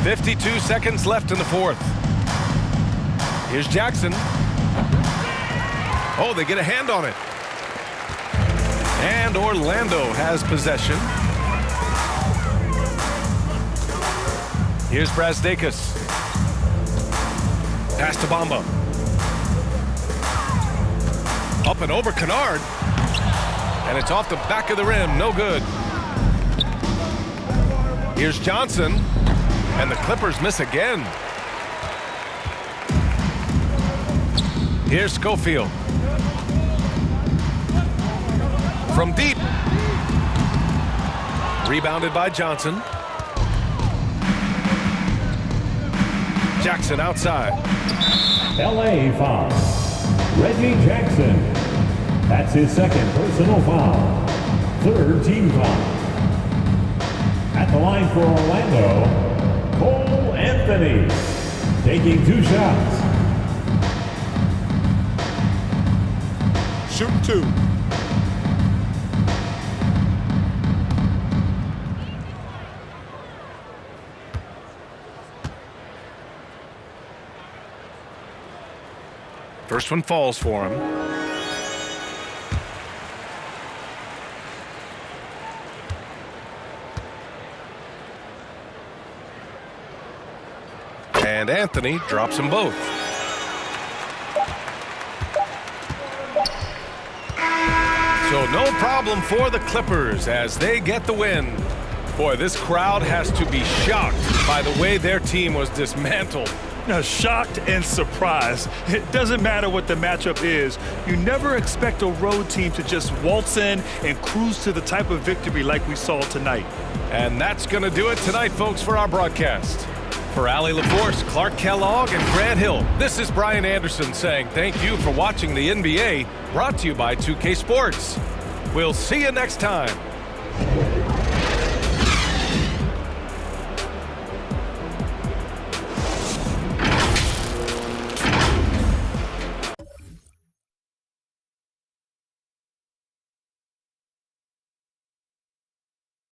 .52 seconds left in the fourth. Here's Jackson. Oh, they get a hand on it. And Orlando has possession. Here's Brazdakis. Pass to Bamba. Up and over Kennard. And it's off the back of the rim. No good. Here's Johnson. And the Clippers miss again. Here's Schofield. From deep. Rebounded by Johnson. Jackson outside. LA foul. Reggie Jackson. That's his second personal foul. Third team foul. At the line for Orlando, Cole Anthony. Taking 2 shots. Shooting 2. First one falls for him. And Anthony drops them both. So no problem for the Clippers as they get the win. Boy, this crowd has to be shocked by the way their team was dismantled. Now, shocked and surprised. It doesn't matter what the matchup is. You never expect a road team to just waltz in and cruise to the type of victory like we saw tonight. And that's going to do it tonight, folks, for our broadcast. For Allie LaForce, Clark Kellogg, and Grant Hill, this is Brian Anderson saying thank you for watching the NBA, brought to you by 2K Sports. We'll see you next time.